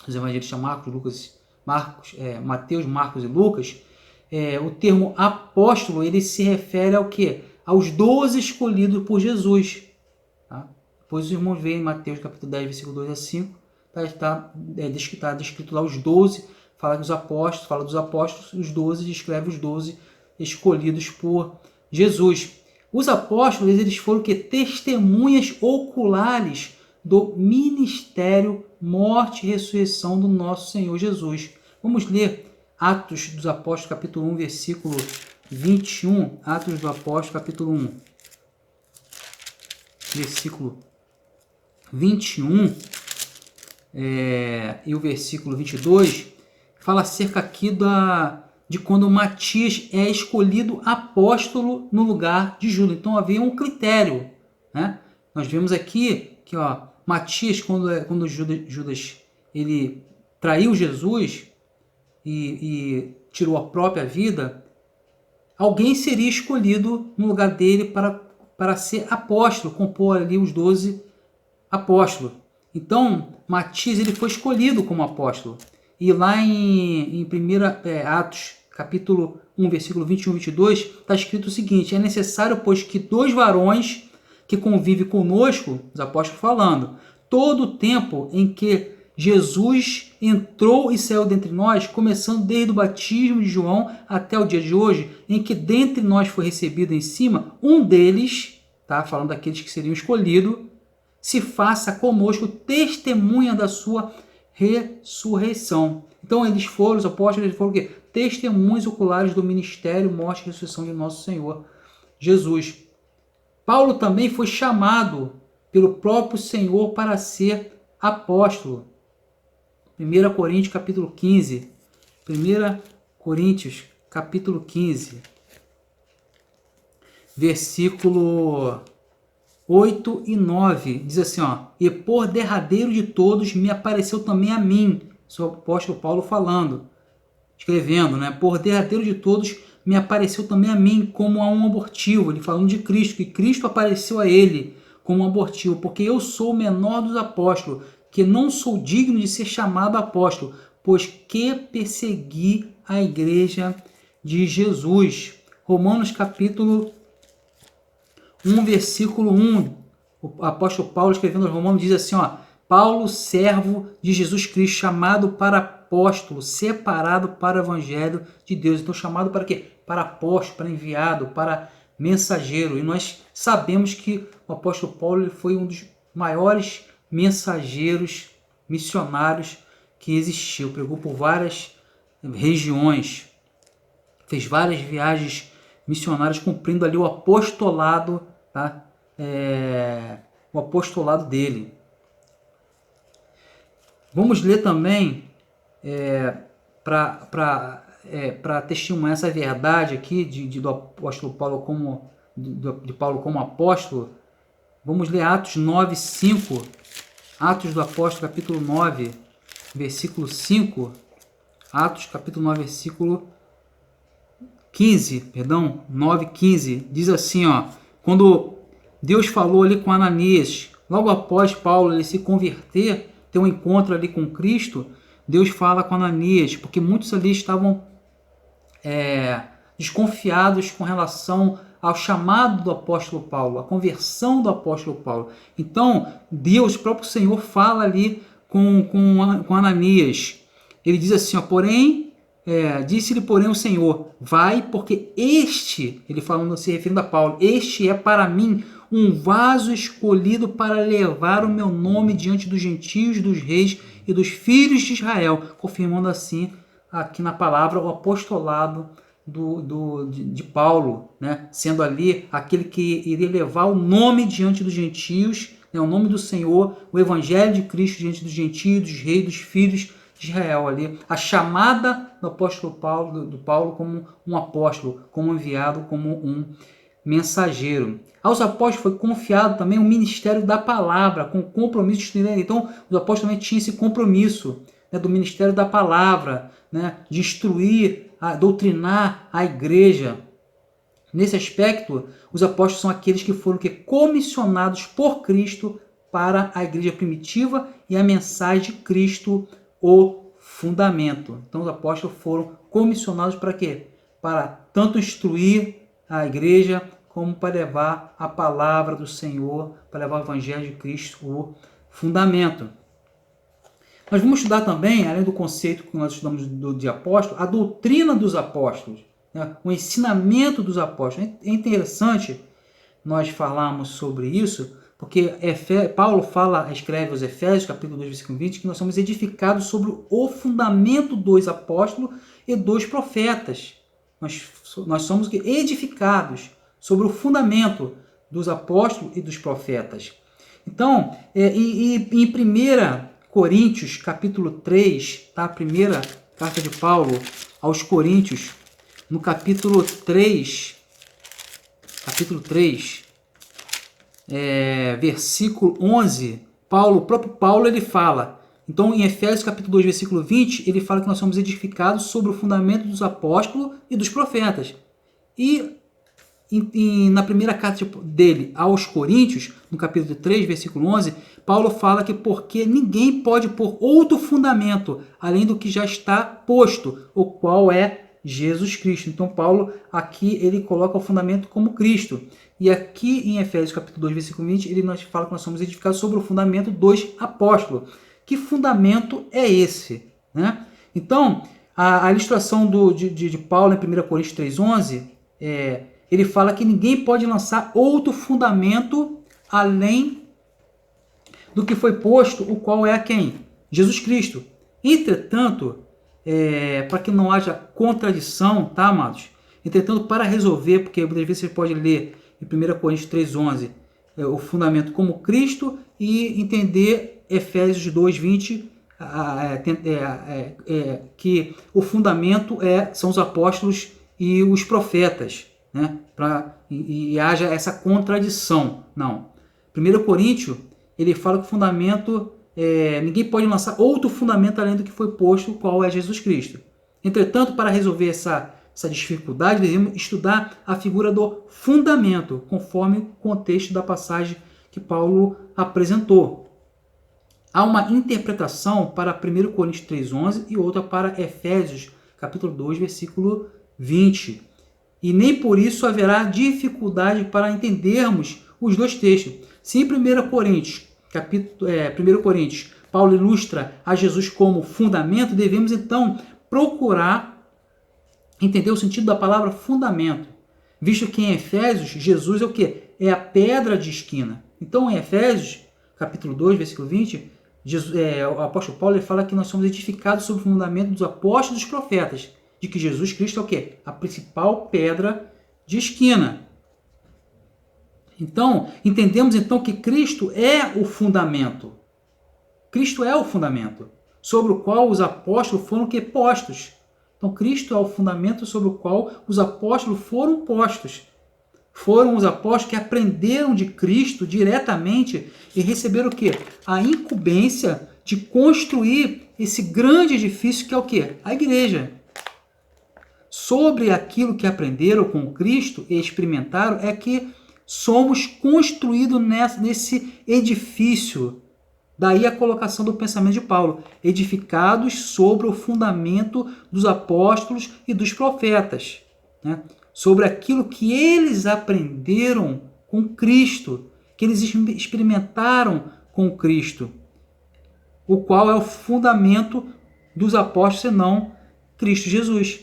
os evangelistas Mateus, Marcos e Lucas, o termo apóstolo, ele se refere ao quê? Aos 12 escolhidos por Jesus. Tá? Depois os irmãos veem em Mateus capítulo 10, versículo 2 a 5, está descrito lá os 12, fala dos apóstolos, os 12 descreve os 12 escolhidos por Jesus. Os apóstolos, eles foram que testemunhas oculares do ministério, morte e ressurreição do nosso Senhor Jesus. Vamos ler Atos dos Apóstolos, capítulo 1, versículo 21. Atos dos Apóstolos, capítulo 1, versículo 21 e o versículo 22, fala acerca aqui de quando Matias é escolhido apóstolo no lugar de Judas. Então havia um critério, né? Nós vemos aqui que Matias, quando Judas ele traiu Jesus e tirou a própria vida, alguém seria escolhido no lugar dele para ser apóstolo, compor ali os 12 apóstolos. Então, Matias ele foi escolhido como apóstolo. E lá em 1 Atos, capítulo 1, versículo 21 e 22, está escrito o seguinte: é necessário, pois, que 2 varões que convivem conosco, os apóstolos falando, todo o tempo em que Jesus entrou e saiu dentre nós, começando desde o batismo de João até o dia de hoje, em que dentre nós foi recebido em cima, um deles, tá, falando daqueles que seriam escolhidos, se faça conosco testemunha da sua ressurreição. Então os apóstolos, eles foram o quê? Testemunhas oculares do ministério, morte e ressurreição de nosso Senhor Jesus. Paulo também foi chamado pelo próprio Senhor para ser apóstolo. 1 Coríntios capítulo 15. 1 Coríntios capítulo 15. Versículo 8 e 9. Diz assim, e por derradeiro de todos me apareceu também a mim. Isso é o apóstolo Paulo falando, escrevendo, né? Por derradeiro de todos me apareceu também a mim como a um abortivo. Ele falando de Cristo, que Cristo apareceu a ele como um abortivo, porque eu sou o menor dos apóstolos, que não sou digno de ser chamado apóstolo, pois que persegui a igreja de Jesus. Romanos capítulo 1, versículo 1. O apóstolo Paulo, escrevendo aos Romanos, diz assim, Paulo, servo de Jesus Cristo, chamado para apóstolo, separado para o evangelho de Deus. Então, chamado para quê? Para apóstolo, para enviado, para mensageiro. E nós sabemos que o apóstolo Paulo ele foi um dos maiores mensageiros, missionários que existiu. Pregou por várias regiões. fez várias viagens missionárias cumprindo ali o apostolado, tá? O apostolado dele. Vamos ler também para testemunhar essa verdade aqui do apóstolo Paulo de Paulo como apóstolo. Vamos ler Atos 9:5. Atos do Apóstolo, capítulo 9, versículo 5. Atos, capítulo 9, versículo 15, perdão, 9:15. Diz assim, ó, quando Deus falou ali com Ananias, logo após Paulo ele se converter, ter um encontro ali com Cristo, Deus fala com Ananias, porque muitos ali estavam desconfiados com relação ao chamado do apóstolo Paulo, a conversão do apóstolo Paulo. Então, Deus, o próprio Senhor, fala ali com Ananias. Ele diz assim, ó, disse-lhe, porém, o Senhor, vai, porque ele falando, se referindo a Paulo, este é para mim um vaso escolhido para levar o meu nome diante dos gentios, dos reis e dos filhos de Israel, confirmando assim, aqui na palavra, o apostolado de Paulo, né? Sendo ali aquele que iria levar o nome diante dos gentios, né? O nome do Senhor, o evangelho de Cristo diante dos gentios, dos reis, dos filhos de Israel ali, a chamada do apóstolo Paulo, do Paulo como um apóstolo, como enviado, como um mensageiro. Aos apóstolos foi confiado também o ministério da palavra, com compromisso de instruir. Então, os apóstolos também tinham esse compromisso, né, do ministério da palavra, né, de instruir, doutrinar a igreja. Nesse aspecto, os apóstolos são aqueles que foram comissionados por Cristo para a igreja primitiva e a mensagem de Cristo, o fundamento. Então, os apóstolos foram comissionados para quê? Para tanto instruir a igreja, como para levar a palavra do Senhor, para levar o evangelho de Cristo, o fundamento. Nós vamos estudar também, além do conceito que nós estudamos de apóstolo, a doutrina dos apóstolos, né? O ensinamento dos apóstolos. É interessante nós falarmos sobre isso, porque Paulo escreve aos Efésios, capítulo 2, versículo 20, que nós somos edificados sobre o fundamento dos apóstolos e dos profetas. Nós somos edificados sobre o fundamento dos apóstolos e dos profetas. Então, em 1 Coríntios, capítulo 3, tá? A primeira carta de Paulo aos Coríntios, no capítulo 3, versículo 11, o próprio Paulo ele fala. Então, em Efésios capítulo 2, versículo 20, ele fala que nós somos edificados sobre o fundamento dos apóstolos e dos profetas. E na primeira carta dele aos Coríntios, no capítulo 3, versículo 11, Paulo fala que porque ninguém pode pôr outro fundamento além do que já está posto, o qual é Jesus Cristo. Então, Paulo aqui ele coloca o fundamento como Cristo. E aqui em Efésios capítulo 2, versículo 20, ele nos fala que nós somos edificados sobre o fundamento dos apóstolos. Que fundamento é esse? Né? Então, a ilustração de Paulo em 1 Coríntios 3,11, ele fala que ninguém pode lançar outro fundamento além do que foi posto, o qual é quem? Jesus Cristo. Entretanto, para que não haja contradição, tá, amados? Entretanto, para resolver, porque muitas vezes você pode ler em 1 Coríntios 3,11 o fundamento como Cristo e entender Efésios 2,20 que o fundamento são os apóstolos e os profetas, né? E haja essa contradição. Não. 1 Coríntios, ele fala que o fundamento, ninguém pode lançar outro fundamento além do que foi posto, o qual é Jesus Cristo. Entretanto, para resolver essa dificuldade, devemos estudar a figura do fundamento, conforme o contexto da passagem que Paulo apresentou. Há uma interpretação para 1 Coríntios 3,11 e outra para Efésios, capítulo 2, versículo 20. E nem por isso haverá dificuldade para entendermos os dois textos. Se em 1 Coríntios, Paulo ilustra a Jesus como fundamento, devemos então procurar entender o sentido da palavra fundamento, visto que em Efésios, Jesus é o quê? É a pedra de esquina. Então, em Efésios, capítulo 2, versículo 20, o apóstolo Paulo ele fala que nós somos edificados sobre o fundamento dos apóstolos e dos profetas. de que Jesus Cristo é o quê? A principal pedra de esquina. Então, entendemos então que Cristo é o fundamento. Cristo é o fundamento, sobre o qual os apóstolos foram que postos. Então, Cristo é o fundamento sobre o qual os apóstolos foram postos. Foram os apóstolos que aprenderam de Cristo diretamente e receberam o quê? A incumbência de construir esse grande edifício que é o quê? A igreja. Sobre aquilo que aprenderam com Cristo e experimentaram é que somos construídos nesse edifício. Daí a colocação do pensamento de Paulo, edificados sobre o fundamento dos apóstolos e dos profetas, né? Sobre aquilo que eles aprenderam com Cristo, que eles experimentaram com Cristo, o qual é o fundamento dos apóstolos, senão Cristo Jesus.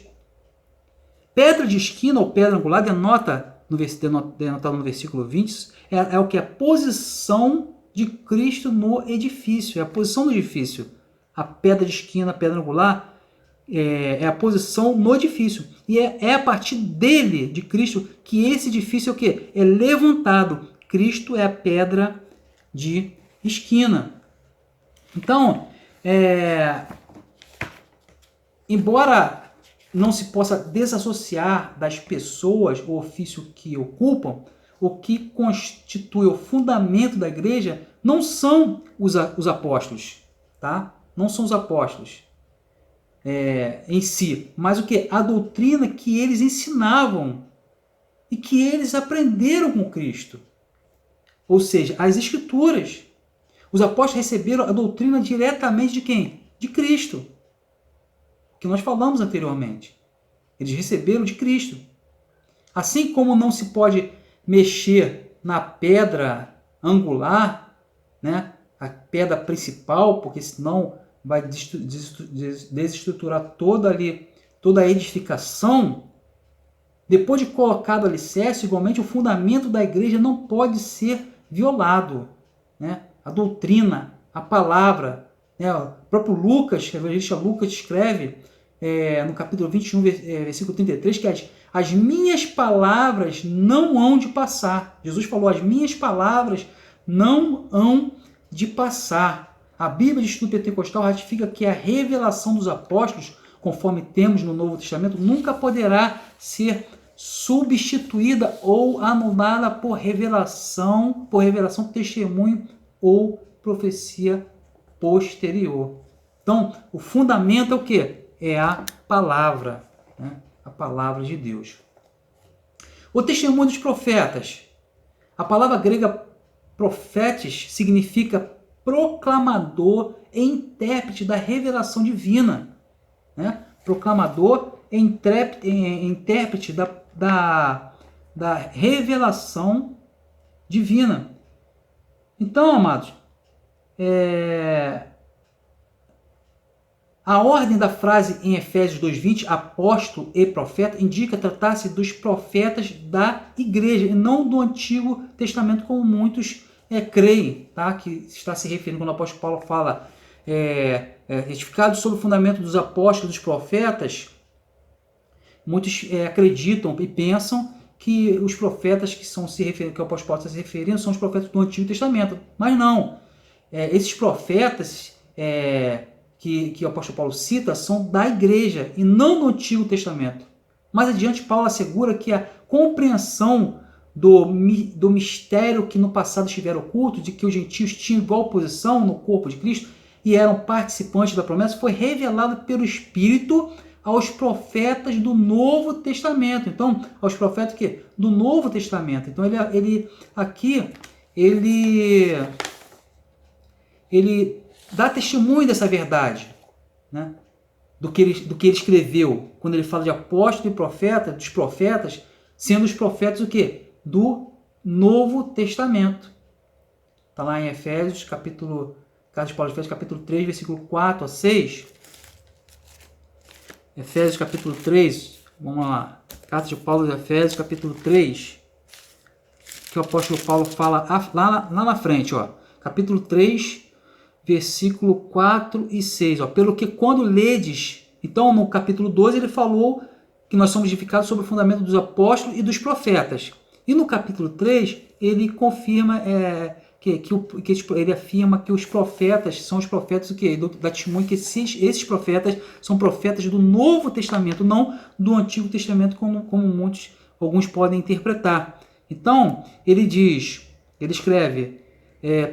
Pedra de esquina ou pedra angular denotado no versículo 20, é o que? A posição de Cristo no edifício, é a posição do edifício. A pedra de esquina, a pedra angular, é a posição no edifício. E é a partir dele, de Cristo, que esse edifício é o quê? É levantado. Cristo é a pedra de esquina. Então, embora não se possa desassociar das pessoas o ofício que ocupam, o que constitui o fundamento da igreja não são os apóstolos, tá? Não são os apóstolos em si, mas o que? A doutrina que eles ensinavam e que eles aprenderam com Cristo. Ou seja, as escrituras. Os apóstolos receberam a doutrina diretamente de quem? De Cristo. Que nós falamos anteriormente. Eles receberam de Cristo. Assim como não se pode mexer na pedra angular, né, a pedra principal, porque senão vai desestruturar toda a edificação. Depois de colocado o alicerce, igualmente o fundamento da igreja não pode ser violado, né? A doutrina, a palavra, né? O próprio Lucas, o evangelista Lucas escreve no capítulo 21, versículo 33, que as minhas palavras não hão de passar. Jesus falou, as minhas palavras não hão de passar. A Bíblia de Estudo Pentecostal ratifica que a revelação dos apóstolos, conforme temos no Novo Testamento, nunca poderá ser substituída ou anulada por revelação, testemunho ou profecia posterior. Então, o fundamento é o quê? É a palavra, né? A palavra de Deus. O testemunho dos profetas. A palavra grega profetes significa proclamador e intérprete da revelação divina, né? Proclamador e intérprete da revelação divina. Então, amados, a ordem da frase em Efésios 2:20, apóstolo e profeta, indica tratar-se dos profetas da igreja e não do Antigo Testamento, como muitos creem, tá? Que está se referindo quando o apóstolo Paulo fala edificado sobre o fundamento dos apóstolos e dos profetas. Muitos acreditam e pensam que os profetas que o apóstolo Paulo está se referindo são os profetas do Antigo Testamento. Mas não. Esses profetas que o apóstolo Paulo cita são da igreja e não do Antigo Testamento. Mais adiante, Paulo assegura que a compreensão do mistério que no passado estiver oculto, de que os gentios tinham igual posição no corpo de Cristo e eram participantes da promessa, foi revelada pelo Espírito aos profetas do Novo Testamento. Então, aos profetas do Novo Testamento. Então, ele dá testemunho dessa verdade, né? do que ele escreveu, quando ele fala de apóstolo e profeta, dos profetas, sendo os profetas o quê? Do Novo Testamento. Está lá em Efésios, capítulo 3, versículo 4 a 6. Efésios, capítulo 3, vamos lá. Carta de Paulo de Efésios, capítulo 3, que o apóstolo Paulo fala lá na frente, ó. Capítulo 3, versículo 4 e 6. Ó. Pelo que quando ledes Então, no capítulo 12, ele falou que nós somos edificados sobre o fundamento dos apóstolos e dos profetas. E no capítulo 3, ele confirma, ele afirma que os profetas são os profetas o quê? Dá testemunho que esses profetas são profetas do Novo Testamento, não do Antigo Testamento, como alguns podem interpretar. Então, ele escreve,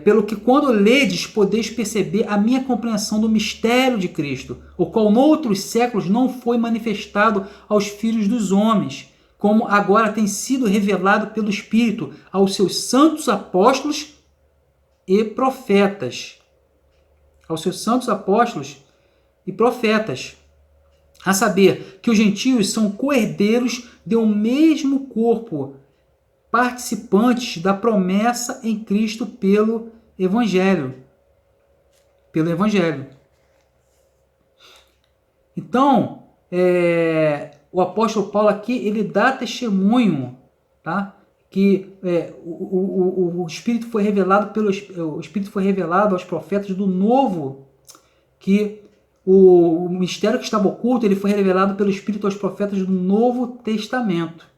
pelo que quando ledes, podeis perceber a minha compreensão do mistério de Cristo, o qual noutros séculos não foi manifestado aos filhos dos homens, como agora tem sido revelado pelo Espírito aos seus santos apóstolos e profetas. Aos seus santos apóstolos e profetas. A saber, que os gentios são co-herdeiros de um mesmo corpo, participantes da promessa em Cristo pelo Evangelho. Pelo Evangelho. Então, o apóstolo Paulo aqui, ele dá testemunho, tá? Que o Espírito foi revelado aos profetas do Novo, que o mistério que estava oculto, ele foi revelado pelo Espírito aos profetas do Novo Testamento.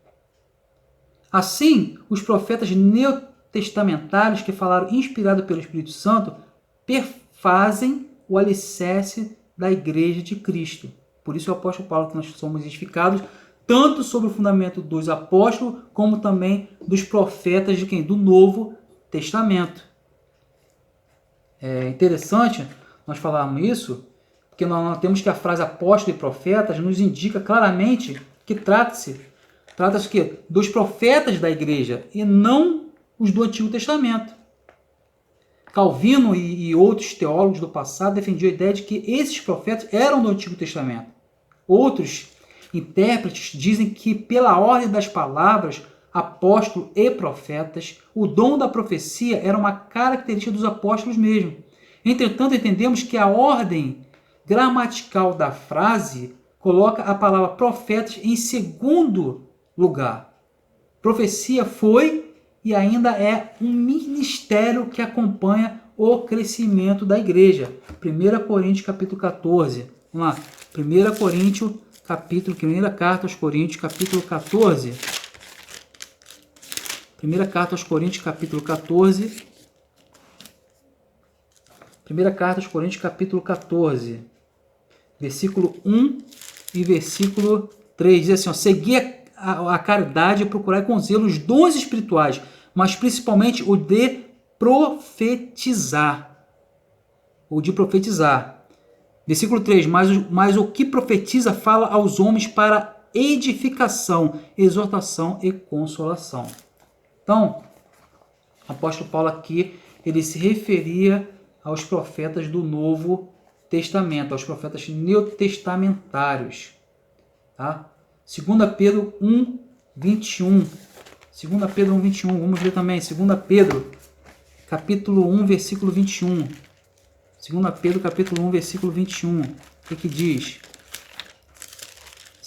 Assim, os profetas neotestamentários que falaram inspirado pelo Espírito Santo perfazem o alicerce da Igreja de Cristo. Por isso o apóstolo Paulo que nós somos edificados tanto sobre o fundamento dos apóstolos como também dos profetas de quem? Do Novo Testamento. É interessante nós falarmos isso, porque nós temos que a frase apóstolo e profetas nos indica claramente que trata-se o quê? Dos profetas da igreja e não os do Antigo Testamento. Calvino e outros teólogos do passado defendiam a ideia de que esses profetas eram do Antigo Testamento. Outros intérpretes dizem que, pela ordem das palavras, apóstolo e profetas, o dom da profecia era uma característica dos apóstolos mesmo. Entretanto, entendemos que a ordem gramatical da frase coloca a palavra profetas em segundo lugar. Profecia foi e ainda é um ministério que acompanha o crescimento da igreja. 1 Coríntios capítulo 14. Vamos lá. 1 Coríntios capítulo, primeira carta aos Coríntios capítulo 14. Primeira carta aos Coríntios capítulo 14. Primeira carta aos Coríntios capítulo 14. Versículo 1 e versículo 3. Diz assim, ó, segui a caridade e procurar com zelo os dons espirituais, mas principalmente o de profetizar. O de profetizar. Versículo 3. Mas o que profetiza fala aos homens para edificação, exortação e consolação. Então, o apóstolo Paulo aqui, ele se referia aos profetas do Novo Testamento, aos profetas neotestamentários. Tá? 2 Pedro 1, 21. 2 Pedro 1, 21. Vamos ver também. 2 Pedro, capítulo 1, versículo 21. 2 Pedro, capítulo 1, versículo 21. O que diz?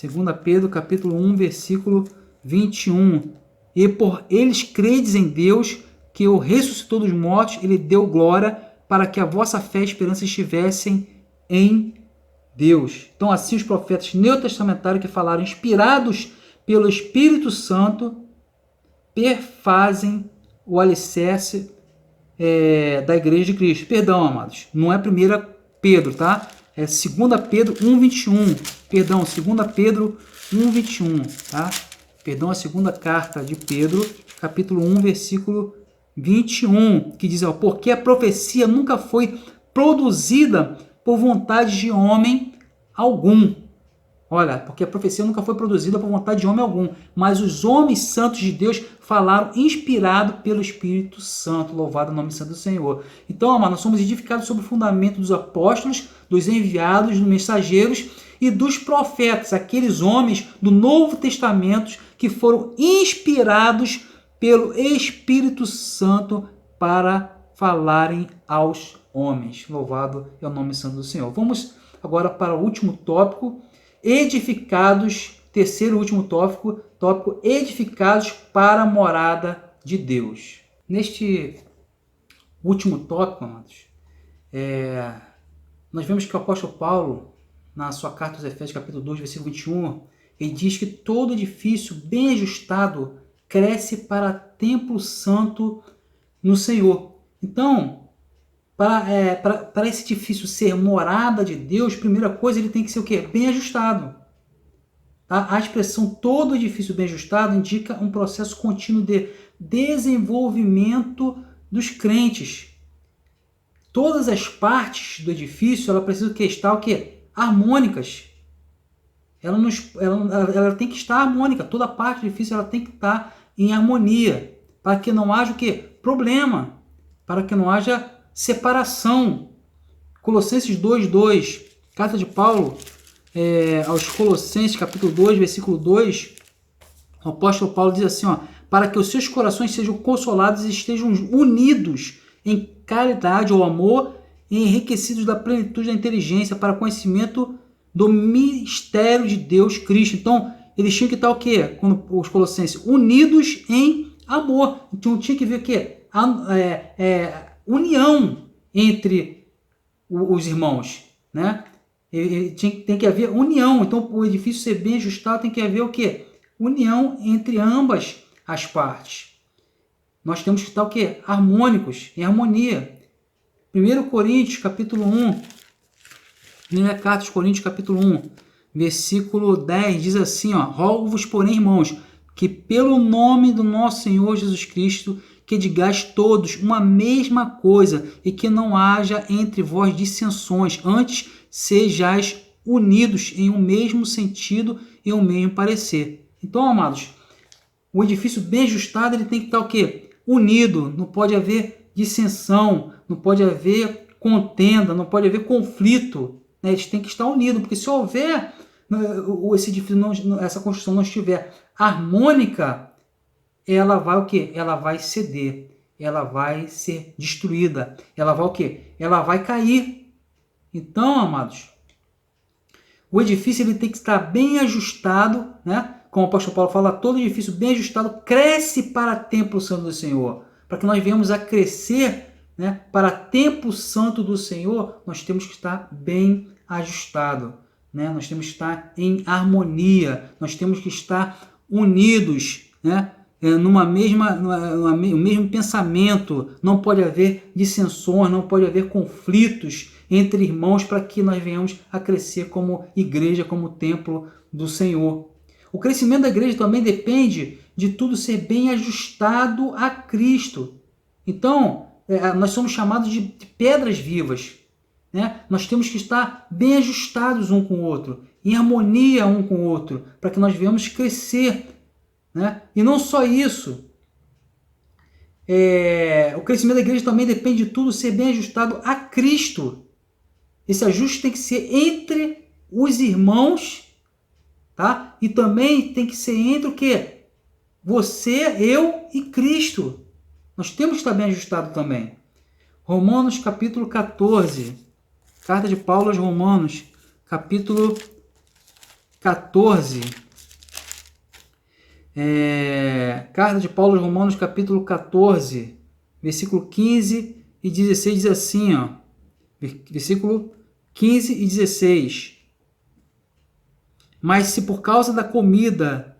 2 Pedro, capítulo 1, versículo 21. E por eles credes em Deus, que o ressuscitou dos mortos, ele deu glória, para que a vossa fé e esperança estivessem em Deus. Então, assim, os profetas neotestamentários que falaram, inspirados pelo Espírito Santo, perfazem o alicerce da Igreja de Cristo. Perdão, amados, não é 1 Pedro, tá? É 2 Pedro 1,21. Perdão, 2 Pedro 1,21, tá? Perdão, a segunda carta de Pedro, capítulo 1, versículo 21, que diz, ó, porque a profecia nunca foi produzida por vontade de homem algum. Olha, porque a profecia nunca foi produzida por vontade de homem algum, mas os homens santos de Deus falaram inspirado pelo Espírito Santo. Louvado o nome santo do Senhor. Então, amados, nós somos edificados sobre o fundamento dos apóstolos, dos enviados, dos mensageiros e dos profetas, aqueles homens do Novo Testamento que foram inspirados pelo Espírito Santo para falarem aos homens. Louvado é o nome santo do Senhor. Vamos agora para o último tópico, edificados, terceiro e último tópico, edificados para a morada de Deus. Neste último tópico, amados, nós vemos que o apóstolo Paulo, na sua carta aos Efésios, capítulo 2, versículo 21, ele diz que todo edifício bem ajustado cresce para templo santo no Senhor. Então, para esse edifício ser morada de Deus, primeira coisa, ele tem que ser o quê? Bem ajustado. Tá? A expressão todo edifício bem ajustado indica um processo contínuo de desenvolvimento dos crentes. Todas as partes do edifício, ela precisa estar o quê? Harmônicas. Ela tem que estar harmônica. Toda parte do edifício ela tem que estar em harmonia, para que não haja o quê? Problema, para que não haja separação. Colossenses 2:2, carta de Paulo aos Colossenses, capítulo 2, versículo 2, o apóstolo Paulo diz assim, para que os seus corações sejam consolados e estejam unidos em caridade ou amor e enriquecidos da plenitude da inteligência para conhecimento do mistério de Deus Cristo. Então, eles tinham que estar o quê? Quando os Colossenses, unidos em amor. Então, tinha que ver o quê? União entre os irmãos, né? Tem que haver união. Então, o edifício ser bem ajustado, tem que haver o quê? União entre ambas as partes. Nós temos que estar o quê? Harmônicos, em harmonia. 1 Coríntios, capítulo 1, primeira carta aos Coríntios, capítulo 1, versículo 10, diz assim, rogo-vos, porém, irmãos, que pelo nome do nosso Senhor Jesus Cristo, que digais todos uma mesma coisa e que não haja entre vós dissensões, antes sejais unidos em um mesmo sentido e um mesmo parecer. Então, amados, o edifício bem ajustado ele tem que estar o quê? Unido, não pode haver dissensão, não pode haver contenda, não pode haver conflito. Né? Eles têm que estar unidos, porque se houver esse edifício, essa construção não estiver harmônica, ela vai o quê? Ela vai ceder, ela vai ser destruída, ela vai o quê? Ela vai cair. Então, amados, o edifício ele tem que estar bem ajustado, né? Como o apóstolo Paulo fala, todo edifício bem ajustado cresce para templo santo do Senhor. Para que nós venhamos a crescer, né, para templo santo do Senhor, nós temos que estar bem ajustado, né? Nós temos que estar em harmonia, nós temos que estar unidos, né? No mesmo pensamento, não pode haver dissensões, não pode haver conflitos entre irmãos para que nós venhamos a crescer como igreja, como templo do Senhor. O crescimento da igreja também depende de tudo ser bem ajustado a Cristo. Então, nós somos chamados de pedras vivas. Né? Nós temos que estar bem ajustados um com o outro, em harmonia um com o outro, para que nós venhamos crescer. Né? E não só isso, o crescimento da igreja também depende de tudo ser bem ajustado a Cristo. Esse ajuste tem que ser entre os irmãos, tá? E também tem que ser entre o quê? Você, eu e Cristo. Nós temos que estar bem ajustado também. Romanos capítulo 14, carta de Paulo aos Romanos, capítulo 14. Carta de Paulo aos Romanos, capítulo 14, versículo 15 e 16, diz assim, versículo 15 e 16. Mas se por causa da comida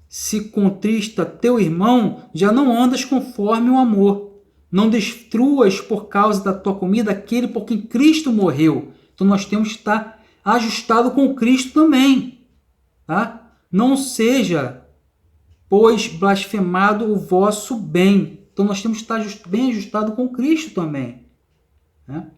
se contrista teu irmão, já não andas conforme o amor. Não destruas por causa da tua comida aquele por quem Cristo morreu. Então nós temos que estar ajustado com Cristo também. Tá? Não seja, pois, blasfemado o vosso bem. Então nós temos que estar bem ajustado com Cristo também. Né?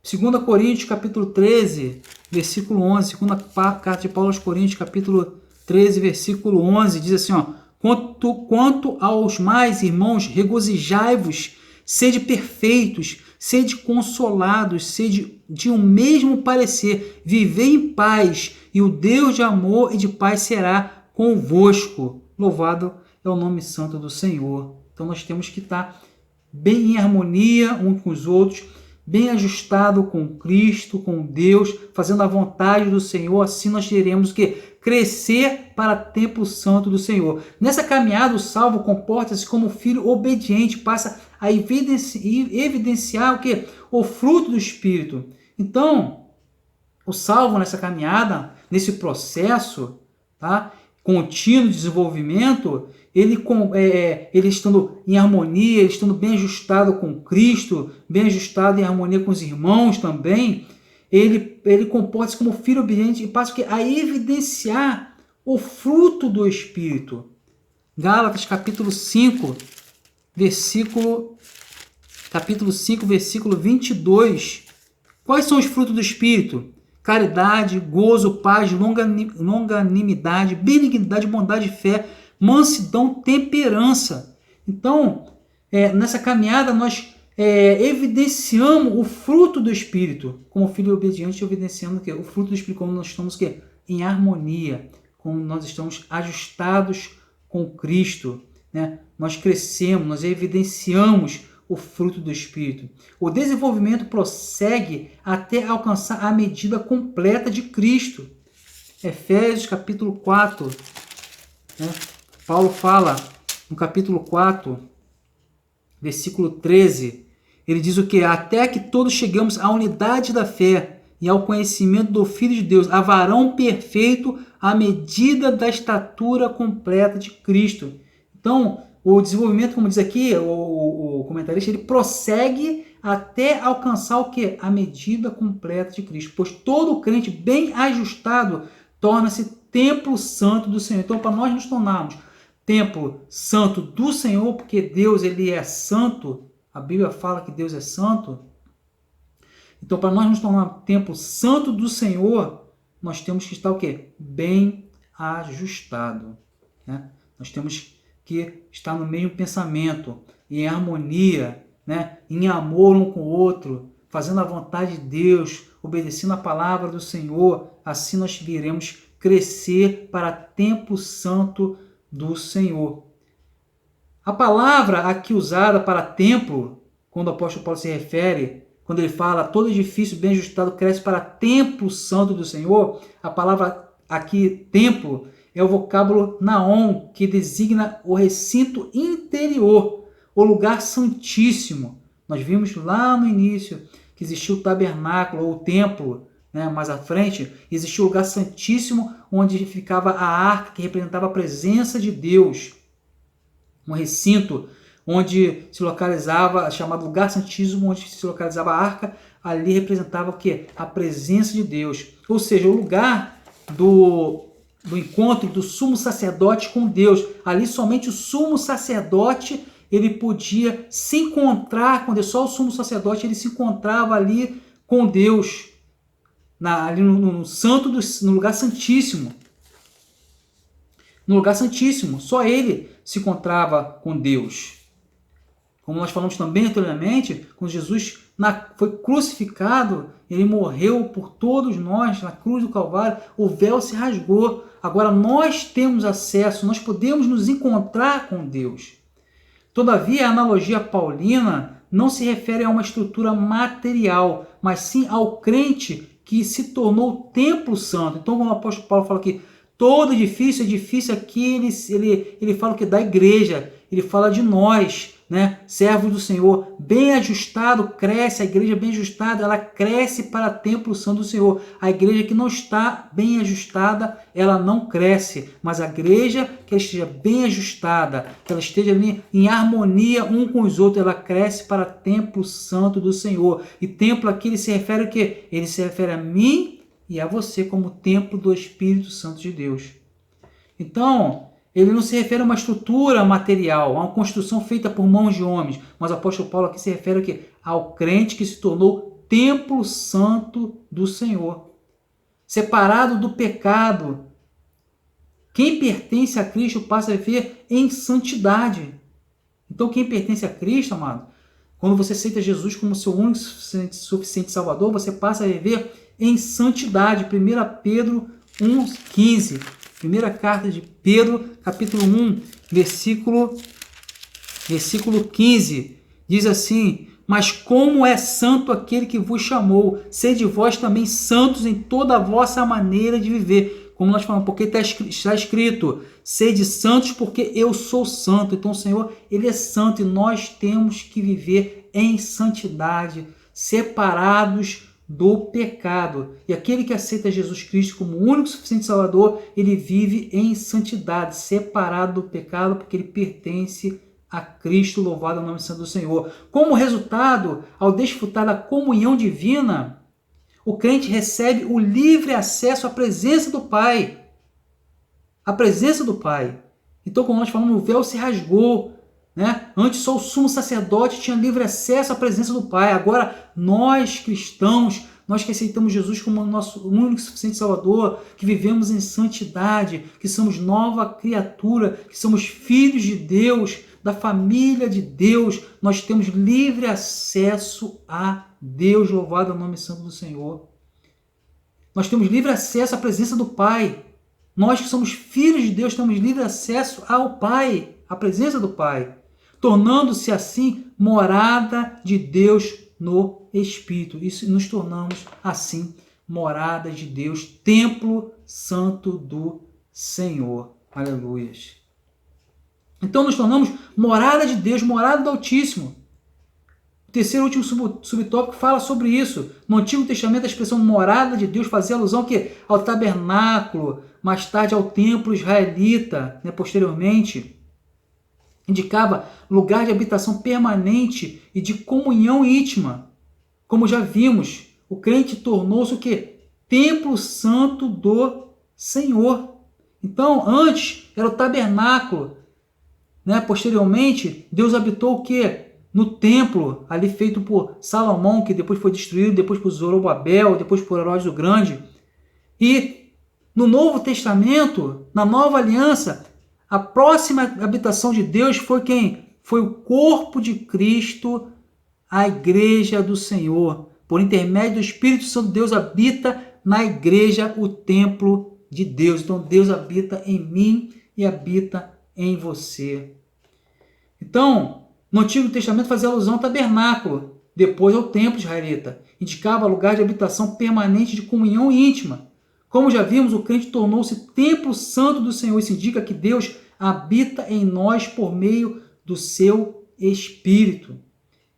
2 Coríntios, capítulo 13, versículo 11. Segunda carta de Paulo aos Coríntios, capítulo 13, versículo 11. Diz assim, quanto aos mais irmãos, regozijai-vos, sede perfeitos, sede consolados, sede de um mesmo parecer, vivei em paz, e o Deus de amor e de paz será convosco. Louvado é o nome santo do Senhor. Então nós temos que estar bem em harmonia uns com os outros, bem ajustado com Cristo, com Deus, fazendo a vontade do Senhor. Assim nós iremos crescer para o templo santo do Senhor. Nessa caminhada, o salvo comporta-se como filho obediente, passa a evidenciar o fruto do Espírito. Então, O salvo nessa caminhada, nesse processo, tá, contínuo de desenvolvimento, ele estando em harmonia, ele estando bem ajustado com Cristo, bem ajustado em harmonia com os irmãos também, ele comporta-se como filho obediente e passa a evidenciar o fruto do Espírito. Gálatas capítulo 5, versículo 22. Quais são os frutos do Espírito? Caridade, gozo, paz, longanimidade, benignidade, bondade, fé, mansidão, temperança. Então, nessa caminhada nós evidenciamos o fruto do Espírito, como filho obediente, evidenciando o fruto do Espírito, como nós estamos em harmonia, como nós estamos ajustados com Cristo, né? Nós crescemos, nós evidenciamos o fruto do Espírito. O desenvolvimento prossegue até alcançar a medida completa de Cristo. Efésios capítulo 4, né? Paulo fala no capítulo 4, versículo 13, ele diz o que? Até que todos chegamos à unidade da fé e ao conhecimento do Filho de Deus, a varão perfeito à medida da estatura completa de Cristo. Então, o desenvolvimento, como diz aqui o comentarista, ele prossegue até alcançar o quê? A medida completa de Cristo. Pois todo crente bem ajustado torna-se templo santo do Senhor. Então, para nós nos tornarmos templo santo do Senhor, porque Deus ele é santo, a Bíblia fala que Deus é santo. Então, para nós nos tornarmos templo santo do Senhor, nós temos que estar o quê? Bem ajustado, né? Nós temos que estar no mesmo pensamento, em harmonia, né? Em amor um com o outro, fazendo a vontade de Deus, obedecendo a palavra do Senhor. Assim nós viremos crescer para templo santo do Senhor. A palavra aqui usada para templo, quando o apóstolo Paulo se refere, quando ele fala todo edifício bem ajustado cresce para templo santo do Senhor, a palavra aqui templo é o vocábulo naon, que designa o recinto interior, o lugar santíssimo. Nós vimos lá no início que existia o tabernáculo ou o templo, né? Mais à frente existia o lugar santíssimo onde ficava a arca, que representava a presença de Deus. Um recinto onde se localizava, chamado lugar santíssimo, onde se localizava a arca, ali representava o quê? A presença de Deus. Ou seja, o lugar do encontro do sumo sacerdote com Deus. Ali somente o sumo sacerdote ele podia se encontrar com Deus. Só o sumo sacerdote ele se encontrava ali com Deus, ali no lugar santíssimo. No lugar santíssimo, só ele se encontrava com Deus. Como nós falamos também anteriormente, quando Jesus foi crucificado, ele morreu por todos nós na cruz do Calvário, o véu se rasgou. Agora nós temos acesso, nós podemos nos encontrar com Deus. Todavia, a analogia paulina não se refere a uma estrutura material, mas sim ao crente que se tornou templo santo. Então, como o apóstolo Paulo fala aqui, todo edifício aqui, ele fala que da igreja, ele fala de nós, né? Servos do Senhor, bem ajustado, cresce, a igreja bem ajustada, ela cresce para templo santo do Senhor. A igreja que não está bem ajustada, ela não cresce, mas a igreja que ela esteja bem ajustada, que ela esteja ali em harmonia um com os outros, ela cresce para templo santo do Senhor. E templo aqui, ele se refere a quê? Ele se refere a mim e a você como templo do Espírito Santo de Deus. Então, ele não se refere a uma estrutura material, a uma construção feita por mãos de homens, mas o apóstolo Paulo aqui se refere ao quê? Ao crente que se tornou templo santo do Senhor, separado do pecado. Quem pertence a Cristo passa a viver em santidade. Então, quem pertence a Cristo, amado, quando você aceita Jesus como seu único suficiente Salvador, você passa a viver em santidade. 1 Pedro 1,15. Primeira carta de Pedro, capítulo 1, versículo 15, diz assim: mas como é santo aquele que vos chamou, sede vós também santos em toda a vossa maneira de viver. Como nós falamos, porque está escrito, sede santos porque eu sou santo. Então o Senhor, ele é santo e nós temos que viver em santidade, separados do pecado. E aquele que aceita Jesus Cristo como o único e suficiente Salvador, ele vive em santidade, separado do pecado, porque ele pertence a Cristo, louvado o nome santo do Senhor. Como resultado, ao desfrutar da comunhão divina, o crente recebe o livre acesso à presença do Pai. A presença do Pai. Então, como nós falamos, o véu se rasgou. Né? Antes só o sumo sacerdote tinha livre acesso à presença do Pai. Agora, nós cristãos, nós que aceitamos Jesus como nosso único e suficiente Salvador, que vivemos em santidade, que somos nova criatura, que somos filhos de Deus, da família de Deus, nós temos livre acesso a Deus, louvado é o nome santo do Senhor. Nós temos livre acesso à presença do Pai. Nós que somos filhos de Deus temos livre acesso ao Pai, à presença do Pai, tornando-se assim morada de Deus no Espírito. Isso nos tornamos assim morada de Deus, templo santo do Senhor. Aleluias. Então nos tornamos morada de Deus, morada do Altíssimo. O terceiro e último subtópico fala sobre isso. No Antigo Testamento, a expressão morada de Deus fazia alusão ao tabernáculo, mais tarde ao templo israelita, né, posteriormente. Indicava lugar de habitação permanente e de comunhão íntima. Como já vimos, o crente tornou-se o quê? Templo santo do Senhor. Então, antes era o tabernáculo. Né? Posteriormente, Deus habitou o quê? No templo, ali feito por Salomão, que depois foi destruído, depois por Zorobabel, depois por Herodes o Grande. E no Novo Testamento, na Nova Aliança, a próxima habitação de Deus foi quem? Foi o corpo de Cristo, a igreja do Senhor. Por intermédio do Espírito Santo, Deus habita na igreja, o templo de Deus. Então Deus habita em mim e habita em você. Então, no Antigo Testamento fazia alusão ao tabernáculo, depois ao templo israelita. Indicava lugar de habitação permanente de comunhão íntima. Como já vimos, o crente tornou-se templo santo do Senhor. Isso indica que Deus habita em nós por meio do seu Espírito.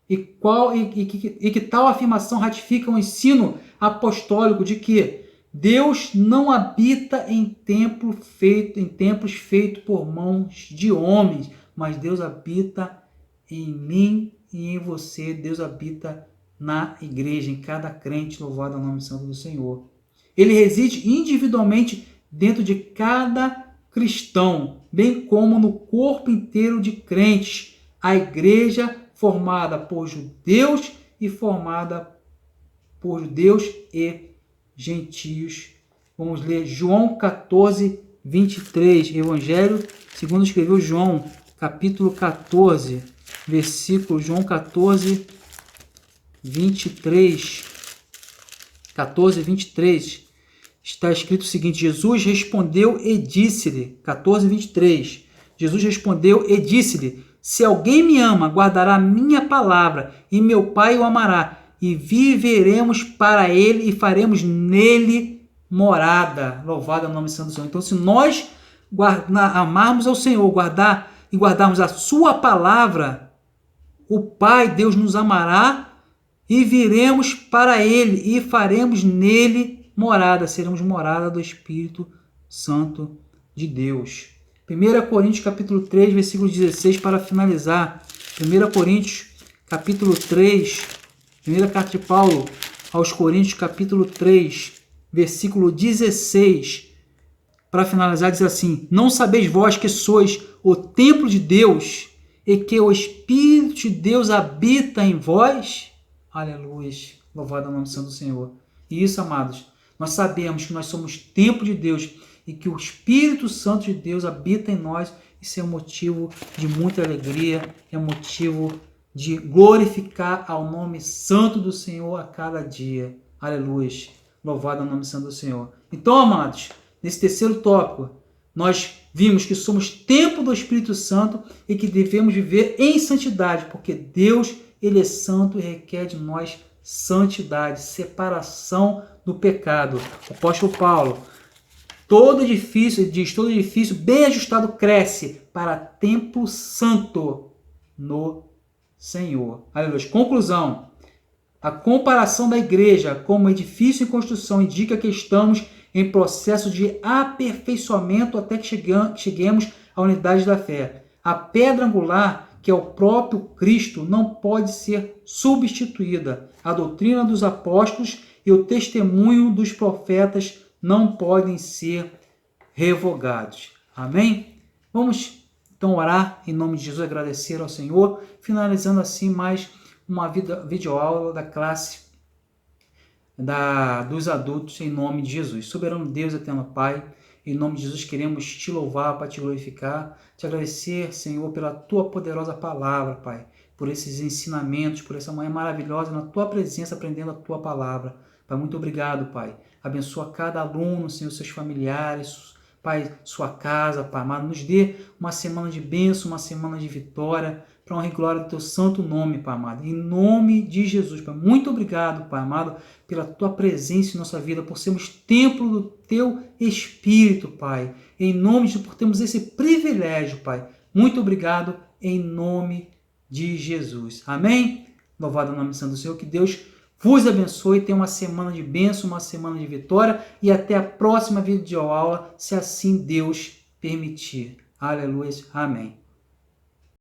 E que tal afirmação ratifica o ensino apostólico de que Deus não habita em templos feitos por mãos de homens, mas Deus habita em mim e em você. Deus habita na igreja, em cada crente, louvado é o nome santo do Senhor. Ele reside individualmente dentro de cada cristão, bem como no corpo inteiro de crentes, a igreja formada por judeus e gentios. Vamos ler João 14, 23, Evangelho segundo escreveu João, capítulo 14, versículo João 14, 23. 14, 23. Está escrito o seguinte: Jesus respondeu e disse-lhe, 14, 23. Jesus respondeu e disse-lhe: se alguém me ama, guardará minha palavra, e meu Pai o amará, e viveremos para ele e faremos nele morada. Louvado é o nome santo do Senhor. Então, se nós amarmos ao Senhor, guardarmos a sua palavra, o Pai, Deus, nos amará e viremos para ele e faremos nele morada. Seremos morada do Espírito Santo de Deus. 1 Coríntios capítulo 3, versículo 16, para finalizar. 1 Coríntios capítulo 3, primeira carta de Paulo aos Coríntios capítulo 3, versículo 16, para finalizar, diz assim: não sabeis vós que sois o templo de Deus e que o Espírito de Deus habita em vós? Aleluia, louvado é o nome santo do Senhor. E isso, amados, nós sabemos que nós somos templo de Deus e que o Espírito Santo de Deus habita em nós. Isso é motivo de muita alegria, é motivo de glorificar ao nome santo do Senhor a cada dia. Aleluia, louvado é o nome santo do Senhor. Então, amados, nesse terceiro tópico, nós vimos que somos templo do Espírito Santo e que devemos viver em santidade, porque Deus, Ele é santo e requer de nós santidade, separação do pecado. O apóstolo Paulo, todo edifício bem ajustado cresce para templo santo no Senhor. Aleluia. Conclusão. A comparação da igreja como edifício em construção indica que estamos em processo de aperfeiçoamento até que cheguemos à unidade da fé. A pedra angular, que é o próprio Cristo, não pode ser substituída. A doutrina dos apóstolos e o testemunho dos profetas não podem ser revogados. Amém? Vamos então orar em nome de Jesus, agradecer ao Senhor, finalizando assim mais uma videoaula da classe dos adultos em nome de Jesus. Soberano Deus, eterno Pai, em nome de Jesus queremos te louvar, para te glorificar, te agradecer, Senhor, pela tua poderosa palavra, Pai, por esses ensinamentos, por essa manhã maravilhosa na tua presença, aprendendo a tua palavra. Pai, muito obrigado, Pai. Abençoa cada aluno, Senhor, seus familiares, Pai, sua casa, Pai amado. Nos dê uma semana de bênção, uma semana de vitória, para honra e glória do teu santo nome, Pai amado. Em nome de Jesus, Pai. Muito obrigado, Pai amado, pela tua presença em nossa vida, por sermos templo do teu Espírito, Pai. Em nome de Jesus, por termos esse privilégio, Pai. Muito obrigado, em nome de Jesus. Amém? Louvado o nome santo do Senhor. Que Deus vos abençoe, tenha uma semana de bênção, uma semana de vitória e até a próxima videoaula, se assim Deus permitir. Aleluia. Amém.